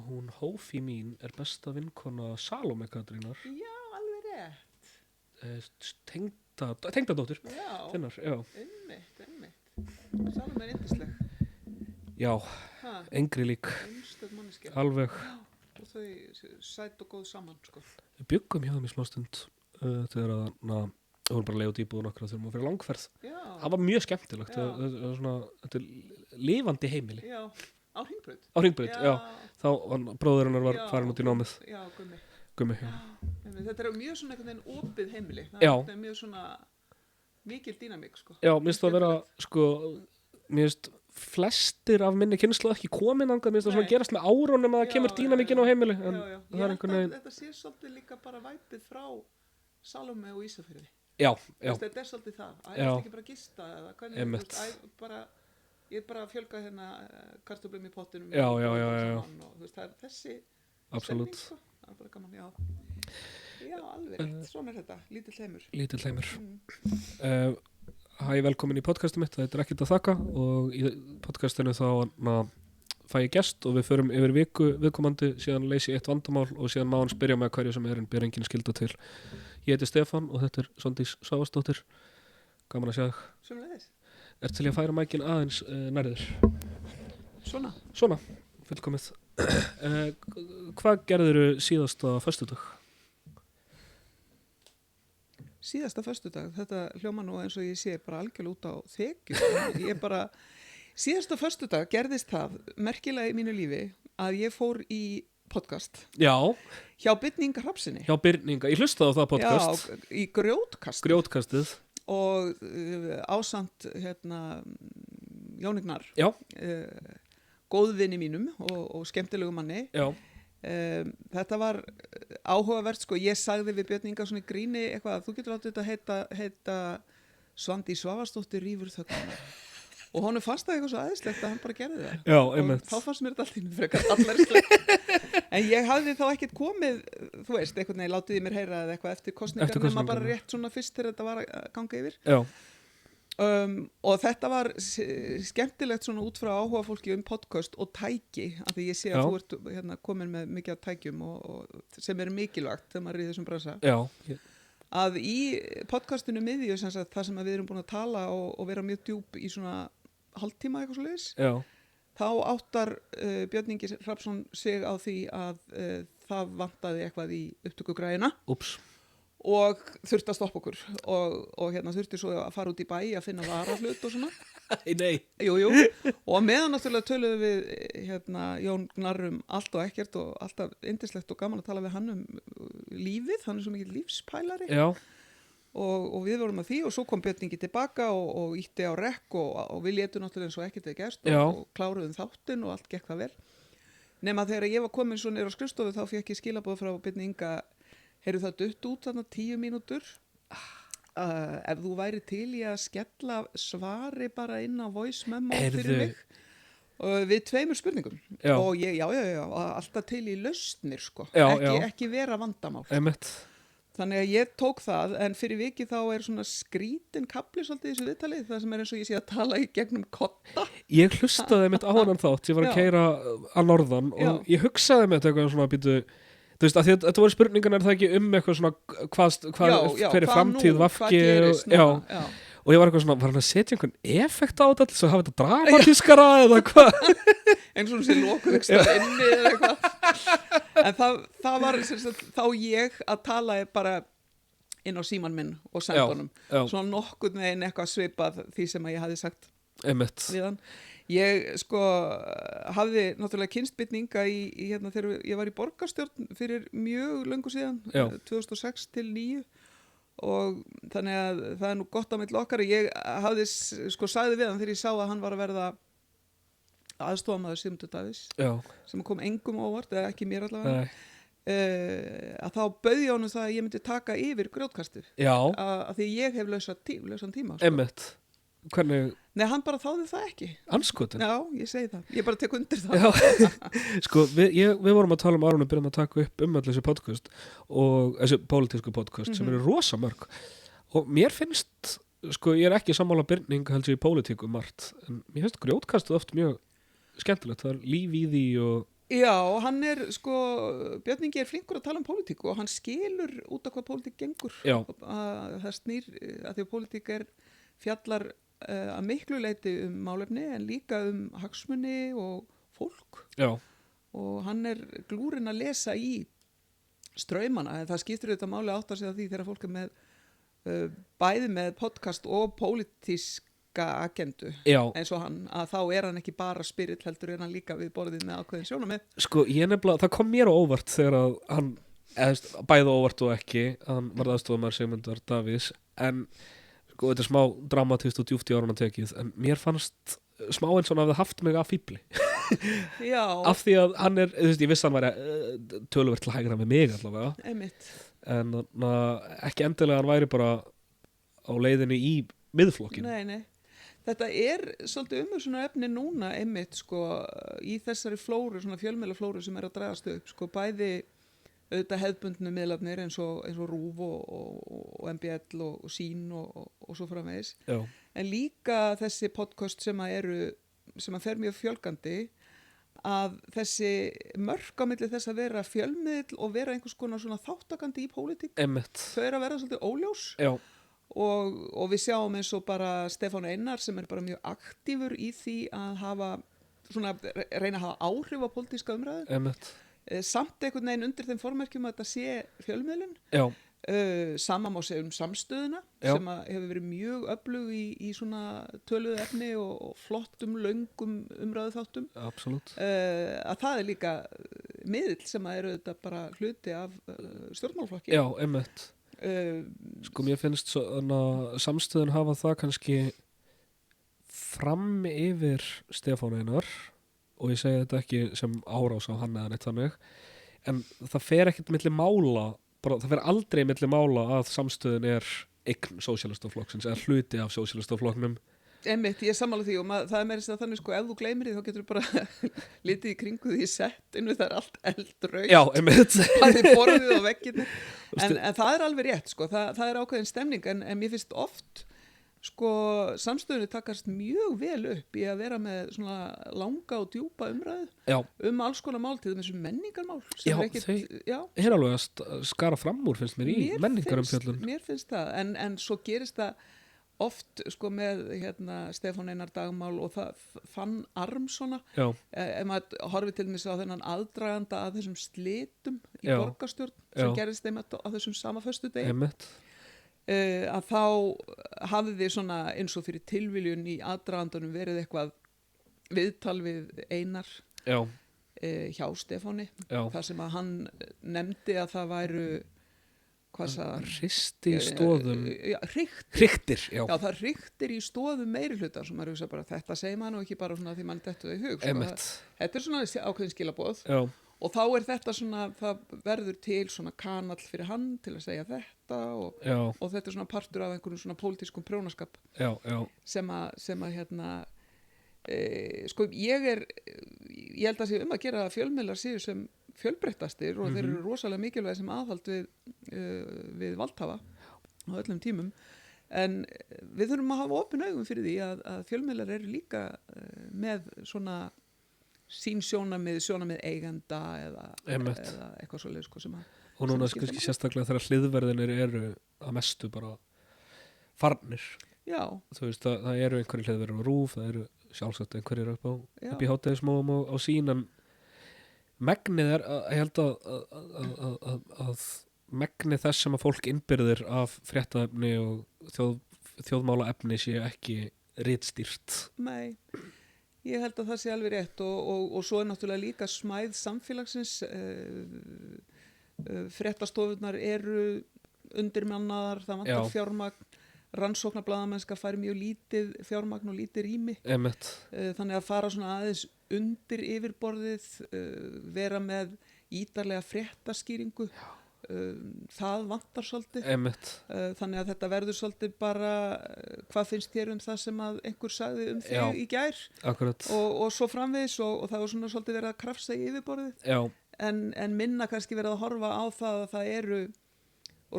hún Hófí mín er besta vinkona Salome Katrínar, Já, alveg rétt. tengdadóttir Já, þinnar, já. einmitt. Salome er yndisleg. Já, Ha, engri lík, einstök manneskja. alveg. Og þau sæt og góð saman, sko. Við byggum hjá þeim í smástund þegar að, við vorum bara að leiða út íbúð nokkra þegar maður fyrir langferð. Já, Það var mjög skemmtilegt, Já. þetta er lifandi heimili. já, á Hringbraut. Á Hringbraut, já. Þá var bróðir hennar var Já. farin út í námið, Já, Gummi, já. Einmitt, þetta er mjög svona einhvern veginn opið heimili. Já. Það er mjög svona mikil dýnamík, sko. Já, mér finnst það að vera, sko, mér finnst flestir af minni kynslu ekki komin angað, mér finnst það svona Nei. gerast með árunum að það kemur dýnamíkin á heimili, en Já, já. það Ég er held einhvern að veginn, þetta sé svolítið líka bara væpið frá Salome og Ísafirði. já, Þetta er svolítið það. Æ, Já. þetta ekki bara gista eða hvernig, Einmitt. ég er bara að fjölga hérna kartöflum í pottinum. Já, og já, borða já, já. saman og, það er þessi absolutt, stemning, sko. Það er bara gaman, já. Já, alveg rétt. Svona er þetta. Lítill heimur. lítill heimur. Mm. Hæ, velkomin í podcastið mitt, þetta er ekkert að þakka og í podcastinu þá fæ ég gest og við förum yfir viku viðkomandi, síðan leysi ég eitt vandamál og síðan má hann spyrja með hverju sem er en ber engin skylda til. Ég heiti Stefán og þetta er Svandís Svavarsdóttir, gaman að sjá þig. Sömuleiðis. Er til ég að færa mækin aðeins nærður? Svona. Svona, fullkomið. Hvað gerðirðu síðasta föstudag? Síðasta föstudag, þetta hljóma nú eins og ég sé bara algjörlega út á þekju. Ég bara, síðasta föstudag gerðist það merkilega í mínu lífi að ég fór í podcast Já, hjá Byrninga Hrafnsinni. hjá Byrninga, ég hlustaði á það podcast, Já, í grjótkast. grjótkastið. Og ásamt hérna, Jón Ignar, Já, góðvinni mínum og skemmtilegu manni. já, Þetta var áhugavert, sko. Ég sagði við Björn Inga svona í gríni eitthvað, þú getur látið þetta heita Svandís Svavarsdóttir rífur þögnina. Og honum fannst það eitthvað svo aðeinslegt að hann bara gerði það. já, Og einmitt. þá fannst mér þetta allt í einu frekar allaríslegt. En ég hafði þá ekkert komið, þú veist, einhvern veginn látið í mér heyra eða eitthvað eftir kosningar, Eftir nema bara kosningarnar. rétt svona fyrst þegar þetta var að ganga yfir. Já, Og þetta var skemmtilegt svona út frá áhuga fólki podcast og tæki, af því ég sé að Já. þú ert hérna, komin með mikið af tækjum og sem er mikilvægt þegar maður er í þessum bransa. já, Að í podcastinu miðju, sem sagt, það sem að við erum búin að tala og vera mjög djúp í svona hálftíma eitthvað svoleiðis, já, þá áttar Björn Ingi Hrafnsson sig á því að það vantaði eitthvað í upptökugræðina úps. og þurfti að stoppa okkur og hérna þurfti svo að fara út í bæ að finna varahlut og svona. Nei. Jú, og meðan náttúrulega töluðum við hérna, Jón Gnarrum allt og ekkert og alltaf yndislegt og gaman að tala við hann lífið, hann er svo mikið lífspælari. Já, Og við vorum að því og svo kom Björn Ingi tilbaka og ítti á rekk og við létum náttúrulega eins og ekkert við gerst Já. og kláruðum þáttinn og allt gekk það vel. Nema þegar ég var komin svo niður á skrifstofu þá fékk ég skilaboð frá Björn Inga, heyrðu það dutt út þarna 10 mínútur. Ef þú væri til í að skella svari bara inn á voice memo fyrir mig við 2 spurningum. Já. Og ég, já, alltaf til í lausnir, sko. Já, ekki vera vandamál. einmitt. Þannig að ég tók það, en fyrir vikið þá er svona skrítin kapli svolítið í þessu viðtalið, það sem er eins og ég sé að tala í gegnum kotta. Ég hlustaði einmitt á hann þátt, ég var að Já. keyra að norðan og Já. ég hugsaði með þetta eitthvað svona býtu, þú veist, að því að þetta voru spurningan er það ekki eitthvað svona hvað hver er framtíð vafki hvað gerist já. núna, já. Og ég var eitthvað svona, var hann að setja einhvern effekt á þetta til þess að hafa þetta dramatískara eða hvað? eins og hún sé lokuð ekstra inni eða eitthvað. En það var sem sagt, þá ég að tala bara inn á síman minn og senda honum. Já. Svona nokkurn veginn eitthvað svipað því sem að ég hafði sagt Einmitt. við hann. Ég sko hafði náttúrulega kynst Björn Inga í hérna þegar ég var í borgarstjórn fyrir mjög löngu síðan, Já. 2006 til 2009 og þannig að það er nú gott á milli okkar. Ég hafði sko sagði við hann þegar ég sá að hann var að verða aðstofamaður Sigmundur Davíðs Já. sem kom engum óvart, eða ekki mér allavega. Nei. Að þá bauði ég honum það að ég myndi taka yfir grjótkastið Já. að því ég hef lausan tíma sko. Einmitt. Hvernig Nei, hann bara þáði það ekki. anskotin? Já, ég segi það. Ég bara tek undir það. Já, sko, við vorum að tala árunum byrjum að taka upp öll þessi podcast og þessi pólitísku podcast sem eru rosa mörg og mér finnst, sko, ég er ekki sammála Byrning held ég í pólitíku margt, en mér finnst grjótkastið oft mjög skemmtilegt, það er líf í því og Já, hann sko, Björn Ingi flinkur að tala pólitíku og hann skilur út af hvað pólitík gengur. Já. Það snýr að því að pólitík fjallar að miklu leyti málefni en líka hagsmuni og fólk. Já. Og hann glúrin að lesa í straumana, en það skiptir auðvitað máli átt að segja því þegar fólk með bæði með podcast og pólitíska agendu eins og hann, að þá hann ekki bara spirill heldur hann líka við borðið með ákveðin sjónarmið. Sko, það kom mér á óvart þegar að hann, bæði óvart og ekki, hann var aðstofamaður Sigmundar Davíðs, en sko, þetta smá dramatist og djúpt í áruna tekið, en mér fannst smá eins og hann hafði haft mig af fíbli. Já. Af því að hann ég vissi að hann væri töluvert til hægra með mig allavega. Einmitt. En ekki endilega hann væri bara á leiðinni í miðflokkinu. Nei. Þetta svolítið umhugsunar efni núna einmitt sko í þessari flóru, svona fjölmiðlaflóru sem að dragast upp, sko bæði auðvitað hefðbundnu miðlarnir eins og RÚV og MBL og Sýn og svo framvegis. Já. En líka þessi podcast sem að fer mjög fjölgandi, að þessi mörk á milli þess að vera fjölmiðl og vera einhvers konar svona þáttakandi í pólitík, þau að vera svolítið óljós. Já. Og við sjáum eins og bara Stefán Einar sem bara mjög aktífur í því að reyna að hafa áhrif á pólitíska umræðu. Samt einhvern veginn undir þeim formerkjum að þetta sé fjölmiðlun. Já. Sama má segja samstöðuna. Já. Sem að hefur verið mjög öflug í svona töluðu efni og flottum, löngum umræðu þáttum. Absolutt. Að það líka miðl sem að auðvitað bara hluti af stjórnmálaflokki. Já, einmitt. Sko mér finnst samstöðun hafa það kannski fram yfir Stefán Einar, og ég segi þetta ekki sem árás á hann eða neitt þannig, en það fer ekkert milli mála, það fer aldrei milli mála að samstöðun eign sósíalistaflokksins eða hluti af sósíalistaflokknum. Einmitt, ég sammála því og það meira þess að þannig sko ef þú gleymir því þá getur þú bara litið í kringu því settinu, það allt eldrautt. Já, einmitt. Það borðið á vegginu. En það alveg rétt sko, það ákveðin stemning en mér finnst oft sko samstöðunni takast mjög vel upp í að vera með svona langa og djúpa umræðu alls konar mál til þessum menningarmál. Já, þau alveg að skara fram úr finnst mér í menningarumfjöllun. Mér finnst það, en svo gerist það oft sko með Stefán Einar Dagmál og Fann Armsona. Ef maður horfir til dæmis á þennan aðdraganda að þessum slitum í borgarstjórn sem gerist þeim á þessum sama föstudegi. Að þá hafði svona eins og fyrir tilviljun í aðdragandanum verið eitthvað viðtal við Einar hjá Stefáni þar sem að hann nefndi að það væru hristi í stóðum hriktir já það hriktir í stóðum meirihluta sem maður hugsa bara þetta segir maður ekki bara svona því mann dettur í hug sko. Þetta svona ákveðin skilaboð og þá þetta svona það verður til svona kanall fyrir hann til að segja þetta og þetta svona partur af einhvern svona pólitískum prjónaskap sem að sko ég held að sé að gera að fjölmiðlar séu sem fjölbreyttastir og þeir eru rosalega mikilvæg sem aðhald við valdhafa á öllum tímum en við þurfum að hafa opin augum fyrir því að fjölmiðlar eru líka með svona sín sjónarmið eigenda eða eitthvað svoleiðis sko, sem að og núna kannski sérstaklega þegar hliðverðinir eru að mestu bara farnir. Já. Þú veist það eru einhverjir hliðverðir á RÚV, það eru sjálfsagt einhverjir upp í hádegismóum á Sýn en megnið ég held að megnið þess sem að fólk innbyrðir af fréttaefni og þjóðmála efni sé ekki ritstýrt. Nei, ég held að það sé alveg rétt og svo náttúrulega líka smæð samfélagsins fréttastofunar eru undirmannaðar, það vantar fjármagn rannsóknarblaðamennska fær mjög lítið fjármagn og lítið rými. Þannig að fara svona aðeins undir yfirborðið vera með ítarlega fréttaskýringu það vantar svolítið þannig að þetta verður svolítið bara hvað finnst þér það sem að einhver sagði þig í gær og svo framvegis og það var svona svolítið verið að krafsa í yfirborðið en minna kannski verið að horfa á það að það eru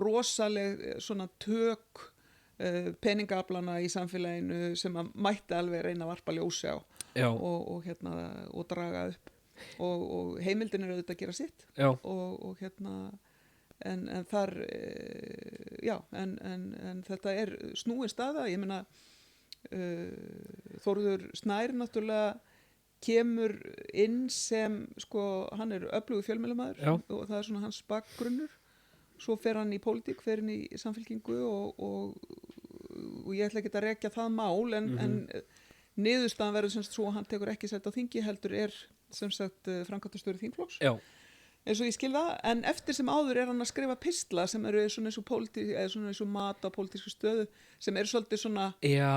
rosaleg svona tök peningaflana í samfélaginu sem að mætti alveg reyna að varpa ljósi á og draga upp. og heimildin er auðvitað að gera sitt Já, og en þar en þetta er snúin staða, ég meina Þórður Snær náttúrulega kemur inn sem sko, hann er öflugur fjölmiðlamaður Já. og það er svona hans bakgrunnur, svo fer hann í pólitík, fer hann í Samfylkingu og ég ætla ekki að rekja það mál en niðurstaðan verður sem sagt svo að hann tekur ekki sætt á þingi, heldur er sem sagt framkvæmdastjóri þingflokks já, eins og ég skil það, en eftir sem áður er hann að skrifa pistla sem eru svona eins og mat á pólitísku stöðu sem eru svolítið svona já.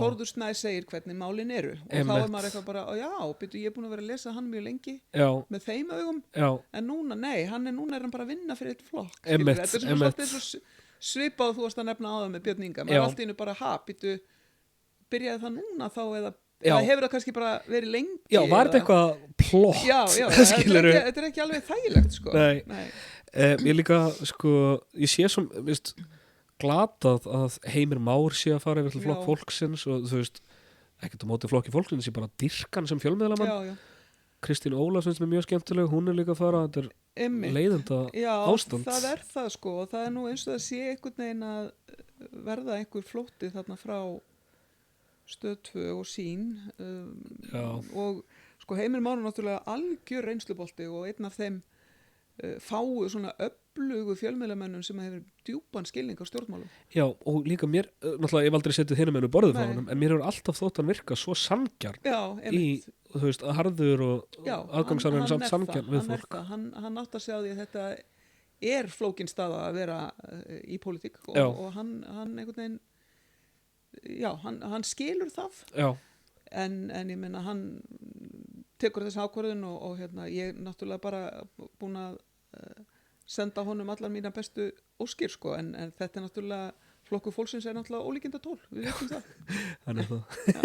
Þórður Snær segir hvernig málin eru og þá Einmitt. er maður eitthvað bara, já, byrju, ég er búin að vera að lesa hann mjög lengi Já, með þeim augum, já, en núna, nei, núna er hann bara að vinna fyrir eitt flokk, Einmitt, þetta er svona einmitt. svolítið eins og svipað þú varst að nefna áður með Björn Inga, maður Já. er allt í einu bara, byrju, byrjaði það núna þá eða Já. hefur það kannski bara verið lengi já, var þetta eitthvað plott? Já, Skilurðu? þetta er ekki alveg þægilegt sko. Nei. Ég líka, sko, ég sé sem, veist, glatað að Heimir Már sé að fara yfir til flokk Já. fólksins og þú veist, ekkert á móti flokki fólksins, ég bara dyrkan sem fjölmiðlamann. Já, Kristín Ólafs finnst mér mjög skemmtileg, hún er líka að fara, þetta er einmitt. leiðenda Já, ástand. það er það sko og það er nú eins og það sé einhvern veginn að verða einhver flótti þarna frá Stöð 2 og Sín Já. og sko Heimir Már er náttúrulega algjör reynslubolti og einn af þeim fáu svona öflugu fjölmiðlamönnum sem hefur djúpan skilning á stjórnmálum. Já, og líka mér, náttúrulega ég hef aldrei setið hinum enn borðið frá Nei. honum, en mér hefur alltaf þótt hann virka svo sanngjarn Já, einmitt. þú veist, harður og Já, aðgangsarinn hann samt er sanngjarn það, við hann er fólk. það. Hann átt að segja á því að þetta er flókin staða að vera í pólitík Já. og hann einhvern veginn já, hann skilur það Já, en ég meina hann tekur þess ákvörðun og ég er náttúrulega bara búin að senda honum allar mína bestu óskir sko en þetta er náttúrulega flokkur fólksins er náttúrulega ólíkinda tól, við veitum það. hann er það. Já.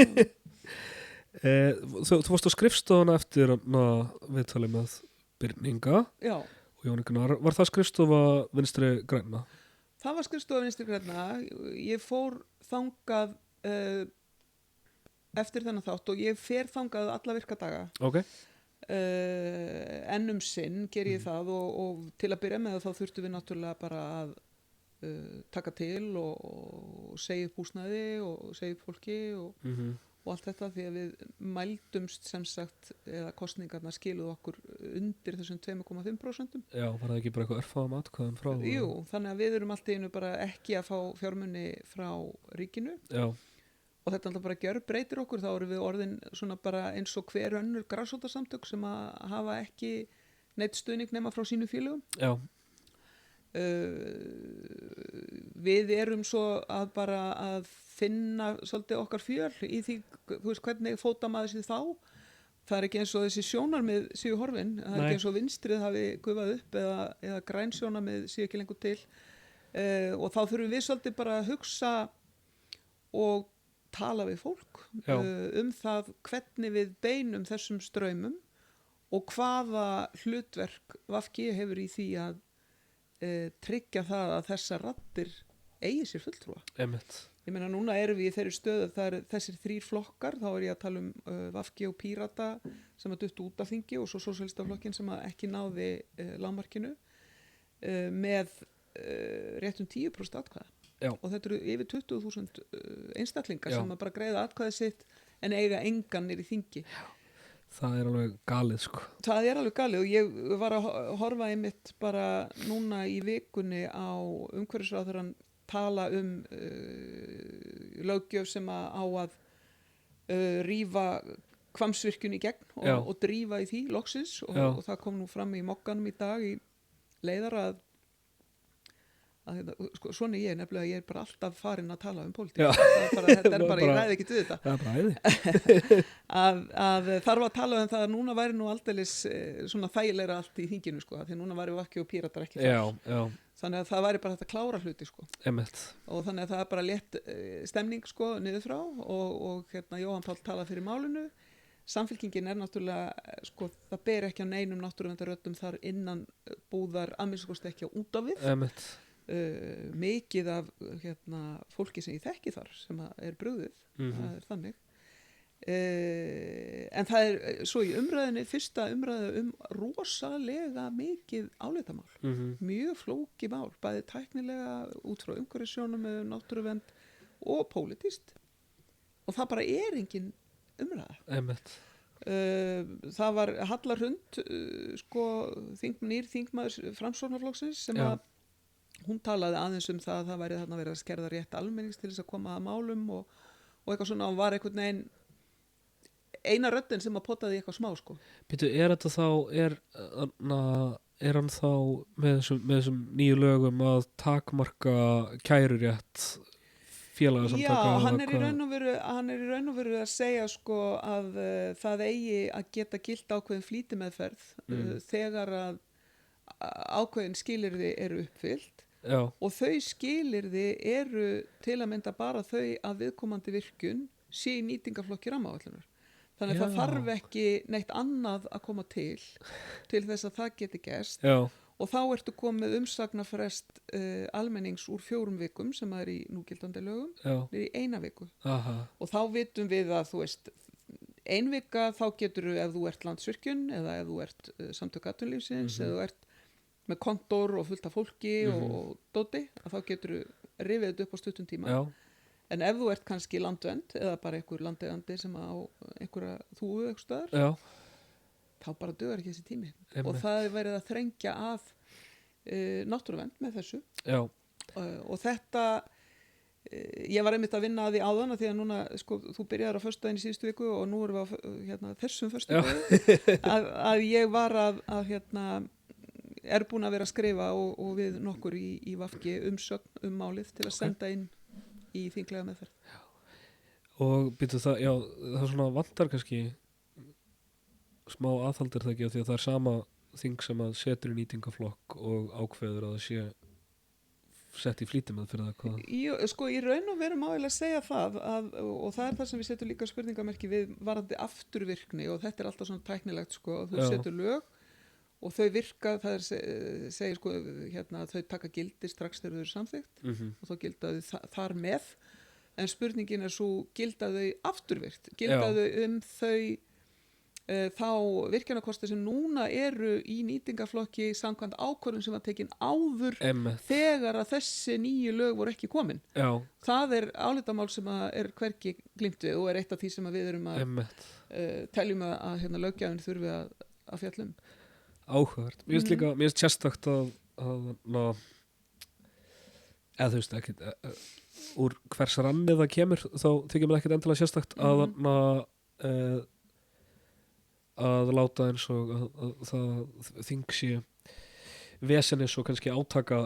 Þú varst á skrifstofuna eftir viðtalið með Byrninga Já, og Jón Gunnar. Var það skrifstofa Vinstri Grænna? það var skrifstofa Vinstri Grænna. Ég fór þangað eftir þennan þátt og ég fer þangað alla virka daga. Ok. Enn sinn ger ég það og til að byrja með þá þurftum við náttúrulega bara að taka til og segja upp húsnæði og segja upp fólki og allt þetta því að við mældumst sem sagt eða kostningarna skiluðu okkur undir þessum 2,5%. Já, var það ekki bara eitthvað örfáðum atkvæðum frá? Jú, þannig að við erum allt í einu bara ekki að fá fjármuni frá ríkinu Já, og þetta alltaf bara gjörbreytir okkur, þá erum við orðin svona bara eins og hver önnur grasrótarsamtök sem að hafa ekki neitt stuðning nema frá sínu félögum. já, Við erum svo að bara að finna svolítið okkar fjöl í því, þú veist, hvernig fóta maður sér þá. Það er ekki eins og þessi sjónarmið séu horfin, það er Nei. ekki eins og vinstrið hafi gufað upp eða græn sjónarmið séu ekki lengur til og þá þurfum við svolítið bara að hugsa og tala við fólk Já. það hvernig við beinum þessum straumum og hvaða hlutverk VG hefur í því að tryggja það að þessar raddir eigi sér fulltrúa. einmitt. Ég meina núna erum við í þeirri stöðu það er þessir 3 flokkar, þá er ég að tala um VG og Pírata sem að duttu út af þingi og svo Sósíalistaflokkin sem að ekki náði lágmarkinu með réttum 10% atkvæða. Já. Og þetta eru yfir 20.000 einstaklingar Já. sem að bara greiða atkvæði sitt en eiga engan í þingi. Það er alveg galið, sko. Það er alveg galið og ég var að horfa einmitt bara núna í vikunni á umhverfisráðherrann tala löggjöf sem á að rífa Hvammsvirkjun í gegn Já. og drífa í því loksins Já. og það kom nú fram í mokkanum í dag í leiðar að sko, svona ég nefnilega, ég er bara alltaf farin að tala um pólitík. Já. Þetta er bara, ég ræði ekki til þetta. Það er bara æði. að þarf að tala um það að núna væri nú aldeilis svona þægilegra allt í þinginu sko, því núna væri VG og Píratar ekki þar. Já, já, Þannig að það væri bara þetta klára hluti sko. einmitt. Og þannig að það er bara létt stemning sko niður frá og Jóhann Páll talaði fyrir málinu. Samfylkingin er náttúrulega, sko, það ber ekki á neinum náttúruverndarröddum þar innan búðar að minnst kosti ekki á út af við. Einmitt. Mikið af fólki sem ég þekki þar sem er brugðið, það er þannig. En það svo í umræðinni, fyrsta umræðu rosalega mikið álitamál, mjög flókið mál, bæði tæknilega út frá umhverfissjónum með náttúruvernd og pólitískt, og það bara engin umræða. Einmitt. Það var Halla Hrund, nýr þingmaður Framsóknarflokksins, sem að hún talaði aðeins það að það væri þarna verið að skerða rétt almennings til þess að koma að málum og eitthvað svona, og var einhvern veginn eina röddin sem að potaði eitthvað smá, sko. Býtu, þetta þá, er hann þá með þessum nýju lögum að takmarka kærurétt félagasamtaka? Já, hann er í raun og veru að segja, sko, að það eigi að geta gilt ákveðin flýtimeðferð þegar að ákveðin skilyrði eru uppfyllt. Já. Og þau skilyrði eru til að mynda bara þau að viðkomandi virkun sé í nýtingaflokki rammaáætlunar. Þannig að það þarf ekki neitt annað að koma til þess að það geti gerst. Já. Og þá ertu komið umsagnarfrest almennings úr 4 vikum sem er í núgildandi lögum, niður í 1 viku. Aha. Og þá vitum við að, þú veist, 1 vika þá getur ef þú ert Landsvirkjun eða ef þú ert Samtök atvinnulífsins eða þú ert með kontór og fullt af fólki og dóti, að þá getur þú rifið þetta upp á stuttum tíma. Já. En ef þú ert kannski landvernd eða bara einhver landeigandi sem á einhverja þúfu einhver staðar, þá bara dugar ekki þessi tími. Og það er verið að þrengja að náttúruvernd með þessu. Já. Og þetta, ég var einmitt að vinna að því áðan, því að núna, sko, þú byrjaðir á föstudaginn í síðustu viku og nú erum við á þessum föstudaginn, að ég var að búin að vera að skrifa og við nokkur í VG umsögn málið til að senda inn í þinglega meðferð. Já. Og býtu það, það svona vantar kannski smá aðhaldir það ekki, því að það er sama þing sem að setur í nýtingaflokk og ákveður að það sé sett í flýtimeðferð eða hvað? Sko, í raun og veru má ég að segja það og það er það sem við setjum líka spurningamerki við varandi afturvirkni, og þetta er alltaf svona tæknilegt, sko, og þú setur lög og þau virka, það segir, sko, að þau taka gildi strax þegar þau eru samþykkt og þá gilda þau þar með, en spurningin er svo, gilda þau afturvirkt, gilda þau þau þá virkjanakosti sem núna eru í nýtingaflokki samkvæmt ákvörðun sem var tekin áður þegar að þessi nýju lög voru ekki komin. Já. Það er álitamál sem er hvergi glímt við og er eitt af því sem við erum að teljum að löggjafinn þurfi að fjalla um. Áhugavert. Mér finnst sérstakt að eða þú veist ekki úr hvers ranni það kemur, þá þykir mér ekkert endilega sérstakt að láta eins og að það þing sé vesenis og kannski átaka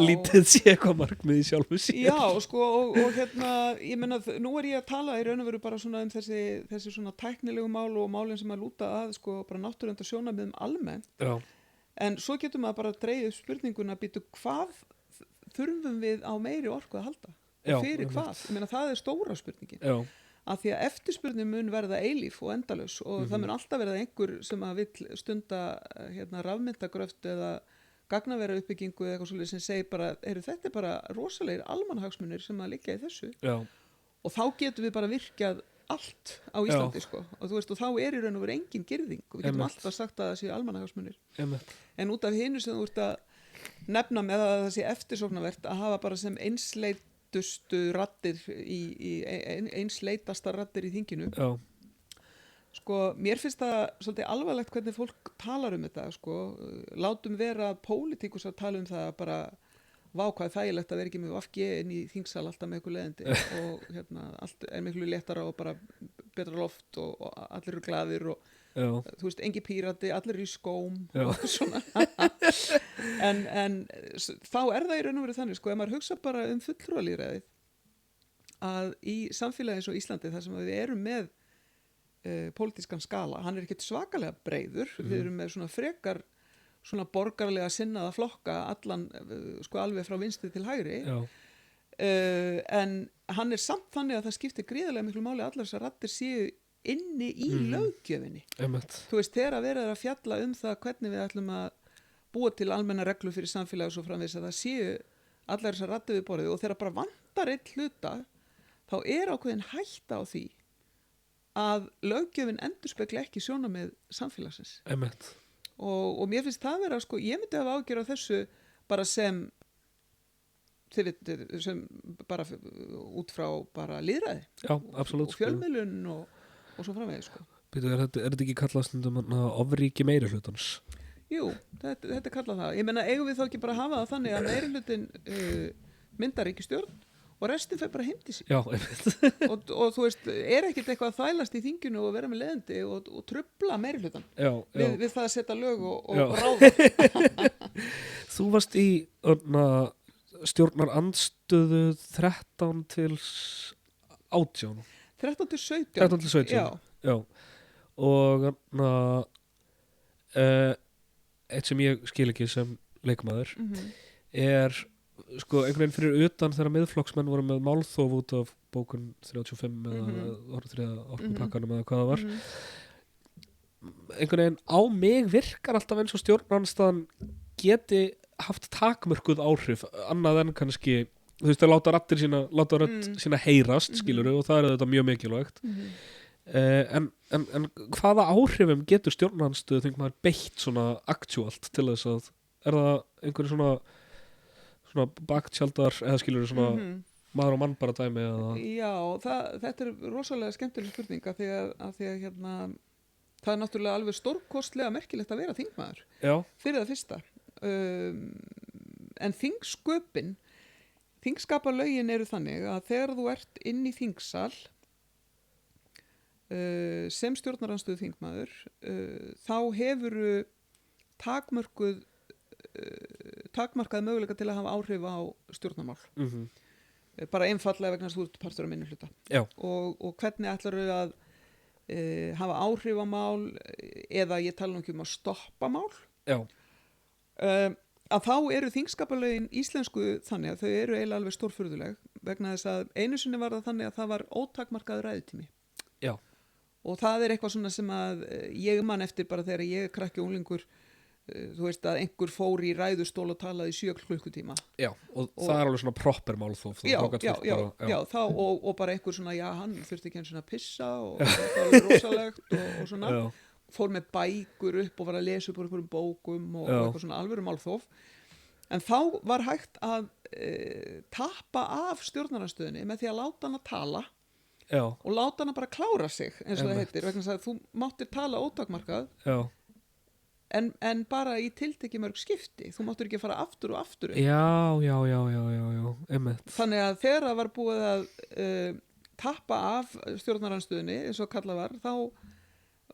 lítið sé eitthvað markmið í sjálfu sér. Já, sko, og ég meina, nú er ég að tala í raun og veru bara svona þessi svona tæknilegu mál og málin sem að lúta að, sko, bara náttúruverndar sjónarmiðum almennt. Já. En svo getur maður bara að dregja upp spurninguna, býtu, hvað þurfum við á meiri orku að halda? Og fyrir hvað? Ég meina, það er stóra spurningin. Já. Af því að eftirspurnin mun verða eilíf og endalaus og það mun alltaf verða einhver sem að vill stunda rafmyndagröft eða gagnavera uppbyggingu eða eitthvað svolítið sem segir bara, þetta er bara rosalegir almannahagsmunir sem að liggja í þessu. Já. Og þá getum við bara virkjað allt á Íslandi. Sko. Og þú veist, og þá í raun og veru engin girðing og við getum alltaf sagt að það sé almannahagsmunir. En út af hinu sem þú ert að nefna með að það sé eftirsóknarvert að hafa bara sem raddir einsleitasta raddir í þinginu. Já. Sko, mér finnst það svolítið alvarlegt hvernig fólk talar um þetta, sko. Látum vera pólitíkus að tala um það bara, vá hvað þægilegt að vera ekki með VG inn í þingsal alltaf með eitthvað leiðindi og allt er miklu léttara og bara betra loft og allir eru glaðir og þú veist, engi pírati, allir eru í skóm og svona. en þá er það í raun og veru þannig, sko, ef maður hugsa bara um fulltrúalýðræðið að í samfélagi eins og Íslandi þar sem við erum með pólitískan skala, hann er ekkert svakalega breiður, við erum með svona frekar svona borgarlega sinnaða flokka allan, sko, alveg frá vinstri til hægri en hann er samt þannig að það skiptir gríðarlega miklu máli að allar þessar raddir séu inni í löggjöfinni. Þú veist, þegar að vera að fjalla um það hvernig við ætlum að búa til almenna reglu fyrir samfélagi og svo framvegis að það séu allar þessar raddir við borðið og þegar bara vantar einn hluta þá er ákveðin hætta á því að löggjöfin endurspegla ekki sjónarmið samfélagsins einmitt. og mér finnst það vera, sko, ég myndi hafa ágjör á þessu bara sem þið vitið, sem bara út frá bara lýðræði Já, absolutt. og fjölmiðlun og svo framvegis, sko. Býtu, er þetta ekki kallað stundum ofríki meirihlutans? Jú, þetta er kallað það. Ég meina, eigum við þá ekki bara að hafa það þannig að meirihlutin myndar ríkisstjórn og restin fer bara heim til sín. Já, einmitt. og þú veist, er ekkert eitthvað að þvælast í þinginu og vera með leiðandi og trubla meirihlutan Já, já. við það að setja lög og Já. ráða. Þú varst í stjórnar andstöðu 13 til 18. 13 til 17. 13 til 17. Já. Já. Og eitt sem ég skil ekki sem leikmaður er sko einhvern veginn fyrir utan þegar miðflokksmenn voru með málþóf út af bókun 35 eða þriða orkupakkanum eða hvað það var einhvern veginn á mig virkar alltaf eins og stjórnarandstaðan geti haft takmörkuð áhrif annað en kannski þú veist að láta rödd sína heyrast skilurðu og það er þetta mjög mikilvægt en hvaða áhrifum getur stjórnarandstöðu þegar maður beitt svona aktuált til þess að er það einhverju svona baktjaldar eða skilurðu svona maður og mann bara dæmi eða Já, þetta er rosalega skemmtileg spurning af því að hérna það er náttúrulega alveg stórkostlega merkilegt að vera þingmaður Já. fyrir það fyrsta en þingskapalögin eru þannig að þegar þú ert inn í þingsal sem stjórnarandstöðu þingmaður þá hefuru takmarkað möguleika til að hafa áhrif á stjórnarmál bara einfallega vegna þess að þú ert partur af minnihluta og hvernig ætlarðu að hafa áhrif á mál eða ég tala um að stoppa mál að þá eru þingskapalögin íslensku þannig að þau eru eiginlega alveg stórfurðuleg vegna þess að einu sinni var það þannig að það var ótakmarkaður ræðutími og það er eitthvað svona sem að ég man eftir bara þegar ég krakki unglingur þú veist að einhver fór í ræðustól og talaði 7 klukkutíma Já, og það er alveg svona proper málþóf og bara einhver svona hann þurfti ekki einu svona að pissa og það var rosalegt og svona fór með bækur upp og var að lesa upp úr einhverjum bókum og eitthvað svona alvöru málþóf en þá var hægt að tappa af stjórnarandstöðunni með því að láta hann að tala og láta hann bara klára sig eins og það heitir vegna þess að þú máttir tala ótakmarkað en bara í tiltekki mörg skipti þú máttir ekki fara aftur og aftur Já, einmitt þannig að þegar það var búið að tappa af stjórnarandstöðunni eins og kallað var þá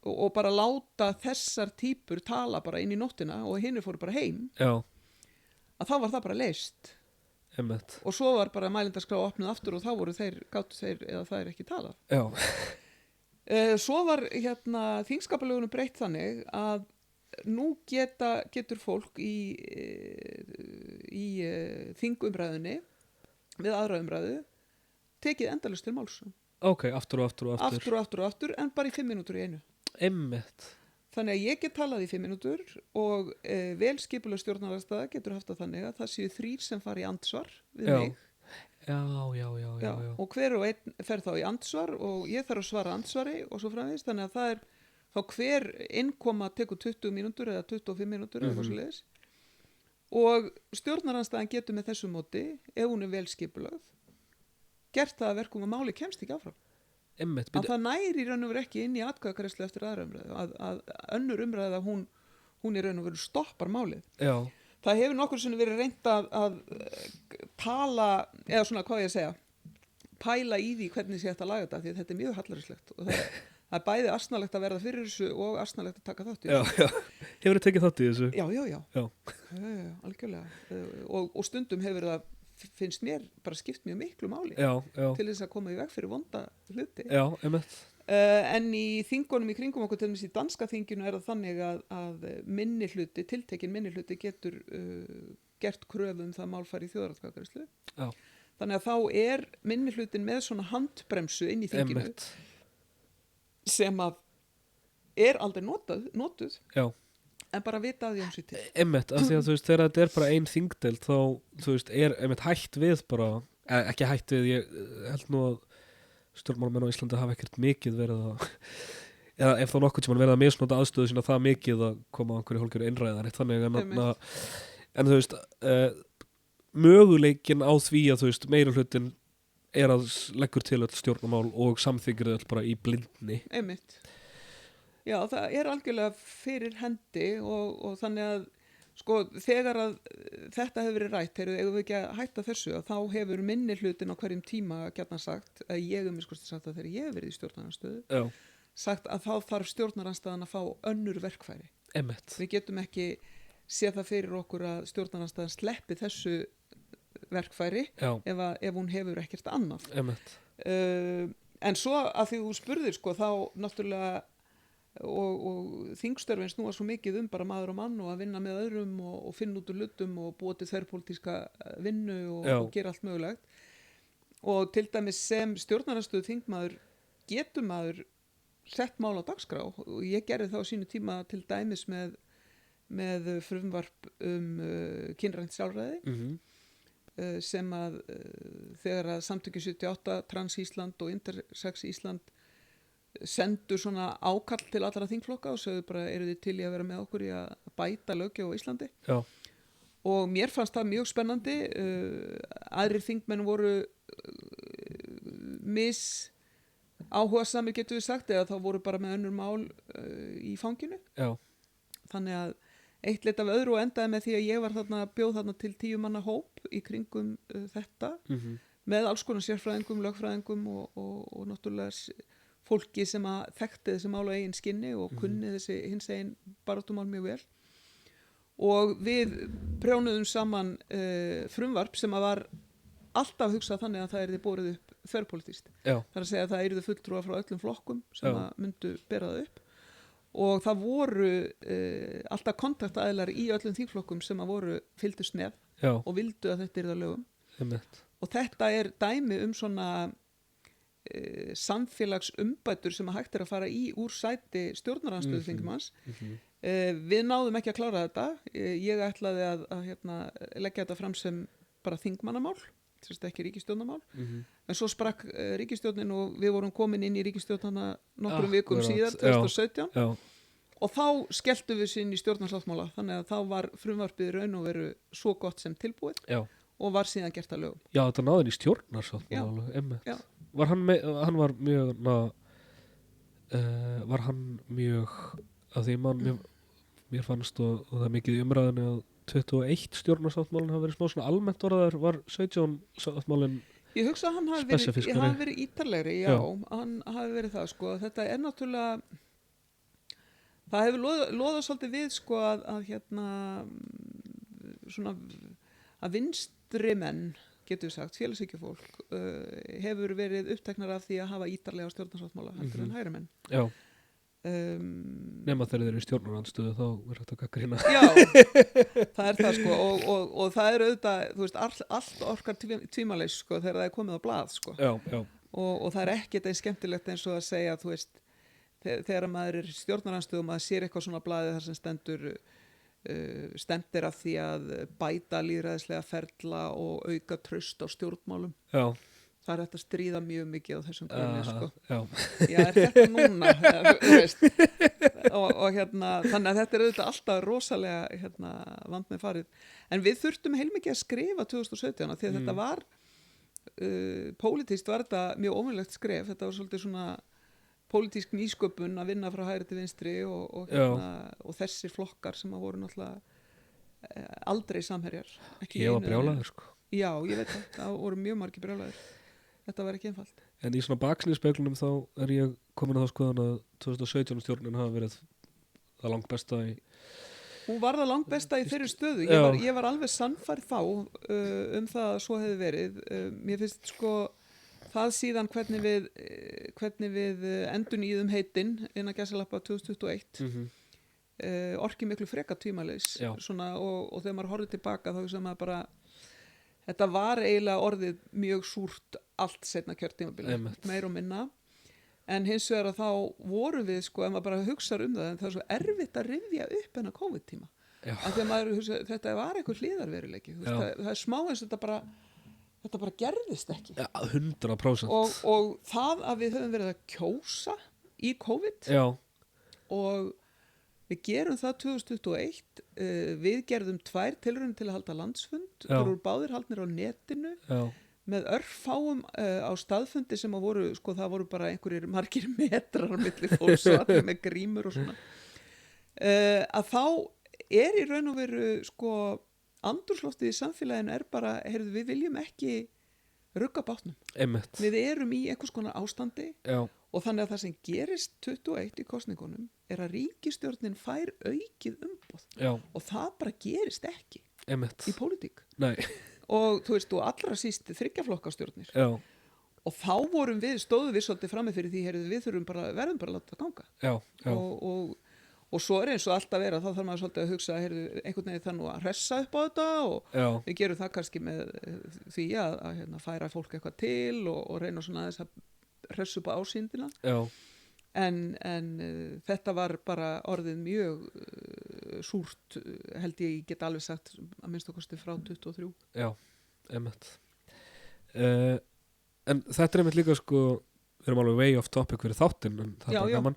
og bara láta þessar típur tala bara inn í nóttina og hinir fóru bara heim að þá var það bara leyst Einmitt. Og svo var bara mælindaskrá opnuð aftur og þá voru gátu þeir eða það ekki talað svo var þingskapalögunum breytt þannig að nú getur fólk í þingumræðunni við aðra umræðu tekið endalaust til máls aftur en bara í 5 mínútur í einu Einmitt. Þannig að ég get talað í 5 mínútur og vel skipuleg stjórnarandstaða getur haft það þannig að það séu 3 sem fara í andsvar við mig. Já. Og hver og einn fer þá í andsvar og ég þarf að svara andsvari og svo framvegis. Þannig að það er þá hver innkoma tekur 20 mínútur eða 25 mínútur eða eitthvað svoleiðis. Og stjórnarandstaðan getur með þessu móti, ef hún er vel skipulögð, gert það að verkum að máli kemst ekki áfram. Að það næri í raun og veru ekki inn í atkvæðagreiðslu eftir aðra umræðu að önnur umræða hún í raun og veru stoppar málið það hefur nokkur sinni verið reynt að tala eða svona hvað ég að segja pæla í því hvernig sé þetta að laga þetta því þetta er mjög hallærislegt og það er bæði asnalegt að verða fyrir þessu og asnalegt að taka þátt í þessu Hefur þið tekið þátt í þessu? Já, algjörlega og stundum hefur það finnst mér bara skipt mjög miklu máli til þess að koma í veg fyrir vonda hluti en í þingunum í kringum okkur til dæmis í danska þinginu er það þannig að minnihluti, tiltekin minnihluti getur gert kröfu það mál fari í þjóðaratkvæðagreiðslu þannig að þá er minnihlutin með svona handbremsu inn í þinginu sem að er aldrei notuð en bara vita að því hans í til Einmitt, af því að þú veist, þegar þetta er bara ein þingdeild þá, þú veist, er einmitt hætt við bara, ekki hætt við, ég held nú að stjórnmálamenn á Íslandi hafa ekkert mikið verið að eða ef þá nokkuð sem hann verið að misnota aðstöðu sína það mikið að koma á einhverju hálfgerðu einræðar eitt þannig en þú veist möguleikin á því að þú veist meiri hlutin að leggur til öll stjórnmál og samþykir öll bara í blindni. Einmitt. Já, það algjörlega fyrir hendi og þannig að sko þegar að þetta hefur verið rætt, eigum við ekki að hætta þessu að þá hefur minni hlutin á hverjum tíma gjarnan sagt, að ég sagt að þegar ég hef verið í stjórnarandsstöðu sagt að þá þarf stjórnarandstaðan að fá önnur verkfæri. Einmitt. Við getum ekki séð það fyrir okkur að stjórnarandstaðan sleppi þessu verkfæri ef hún hefur ekkert annað. En svo að því þú spurðir sko þá náttúrulega og þingstörfin snúa svo mikið bara maður og mann og að vinna með öðrum og finna út úr hlutum og búa til þverpólitíska vinnu og gera allt mögulegt og til dæmis sem stjórnarandstöðu þingmaður getur maður sett mál á dagskrá og ég gerði það á sínu tíma til dæmis með frumvarp kynrænt sjálfræði sem að þegar að Samtökin 78, Trans Ísland og Intersex Ísland sendur svona ákall til allra þingflokka og sögðu bara eru þið til í að vera með okkur í að bæta löggjöf á Íslandi. Já. Og mér fannst það mjög spennandi aðrir þingmenn voru áhugasamir getur við sagt eða þá voru bara með önnur mál í fanginu. Já. Þannig að eitt leit af öðru og endaði með því að ég var bjóð þarna til 10 manna hóp í kringum þetta með alls konar sérfræðingum, lögfræðingum og náttúrulega fólki sem að þekkti þessi mál á eigin skinni og kunni þessi hins eigin baráttumál mjög vel og við prjónuðum saman frumvarp sem að var alltaf hugsað þannig að það yrði borið upp þverpólitískt. Það að segja að það yrði fulltrúa frá öllum flokkum sem að myndu bera það upp og það voru alltaf kontaktaaðilar í öllum þingflokkum sem að voru fylgdust með og vildu að þetta yrði að lögum. Og þetta dæmi svona samfélagsumbætur sem að hægt að fara í úr sæti stjórnarandstöðu þingmanns. Við náðum ekki að klára þetta. Ég ætlaði að leggja þetta fram sem bara þingmannamál, ekki ríkisstjórnarmál. En svo sprakk ríkisstjórnin og við vorum komin inn í ríkisstjórnina nokkrum vikum síðar, 2017. Og þá skelltum við inn í stjórnarsáttmála, þannig að þá var frumvarpið raun og veru svo gott sem tilbúið og var síðan gert að lögum. Já, þetta náði í stjórnarsáttmála. Já. Var hann var hann mjög að því mér fannst og það er mikið í umræðinu að 21 stjórnarsáttmálinn hafa verið smá svona almennt orðaðar var 17 sáttmálinn ég hugsa að hann hafi verið ítarlegri hann hafi verið það sko þetta náttúrulega það hefur loðað svolítið við sko að svona að vinstri menn getur við sagt, félagshyggjufólk hefur verið uppteknar af því að hafa ítarlega stjórnarsáttmála heldur en hægri menn. Já. Nema þegar þeir eru í stjórnarandstöðu þá verður þetta að grina. Já, það það sko og það auðvitað, þú veist, allt orkar tvímælis sko þegar það komið á blað sko. Já. Og það ekkert eins skemmtilegt eins og að segja, þú veist, þegar maður í stjórnarandstöðu og maður sér eitthvað svona blaðið þar sem stendir af því að bæta lýðræðislega ferla og auka traust á stjórnmálum. Já. Það hægt að stríða mjög mikið á þessum grunni sko. Já, þetta núna þú veist og þannig að þetta auðvitað alltaf rosalega vand með farið. En við þurftum heilmikið að skrifa 2017 því að þetta var pólitískt var þetta mjög ómögulegt skref. Þetta var svolítið svona pólitísk nýsköpun að vinna frá hægri til vinstri og þessir flokkar sem að voru náttúrulega aldrei samherjar. Ég var brjálaður sko. Já, ég veit það voru mjög margir brjálaður. Þetta var ekki einfalt. En í svona baksnýrspeglunum þá ég komin að þá skoðan að 2017 stjórnin hafa verið það langbesta í Hún var það langbesta í þeirri stöðu. Ég var alveg sannfærð þá það að svo hefði verið. Mér finnst sko það síðan hvernig við endurnýjum heitin innan gæsalappa 2021 orki miklu freka tvímælis svona, og þegar maður horfði tilbaka þá sem maður bara þetta var eiginlega orðið mjög súrt allt seinna kjörtímabili, meir og minna en hins vegar að þá voru við sko, ef maður bara hugsar það en það er svo erfitt að rifja upp hennar COVID-tíma af því að maður hugsa, þetta var eitthvað hliðarveruleiki það er smá eins og þetta bara þetta bara gerðist ekki. Ja, 100%. Og það að við höfum verið að kjósa í COVID Já, og við gerum það 2021, við gerðum 2 tilraunir til að halda landsfund, Já. þeir voru báðir haldnir á netinu já, með örfáum á staðfundi sem að voru, sko það voru bara einhverjir margir metrar á milli fólks og allir með grímur og svona. Að þá í raun og veru, sko, andrúmsloftið í samfélaginu bara, heyrðu, við viljum ekki rugga bátnum. einmitt. Við erum í einhvers konar ástandi Já, og þannig að það sem gerist 21 í kosningunum að ríkisstjórnin fær aukið umboð já, og það bara gerist ekki einmitt. í pólitík. Nei, Og þú veist, og allra síst 3 flokkastjórnir. já, Og þá stóðum við svolítið frammi fyrir því, heyrðu, við verðum bara að láta það ganga. já, Og svo eins og alltaf þá þarf maður svolítið að hugsa, heyrðu, einhvern veginn það nú að hressa upp á þetta og já, við gerum það kannski með því að hérna, færa fólk eitthvað til og reyna svona aðeins að hressa upp á ásýndina. já, En þetta var bara orðið mjög súrt, held ég get alveg sagt að minnst okkarstu frá 23. já, einmitt. En þetta einmitt líka, sko, við erum alveg way off topic fyrir þáttinn, en það Já, bara já. gaman.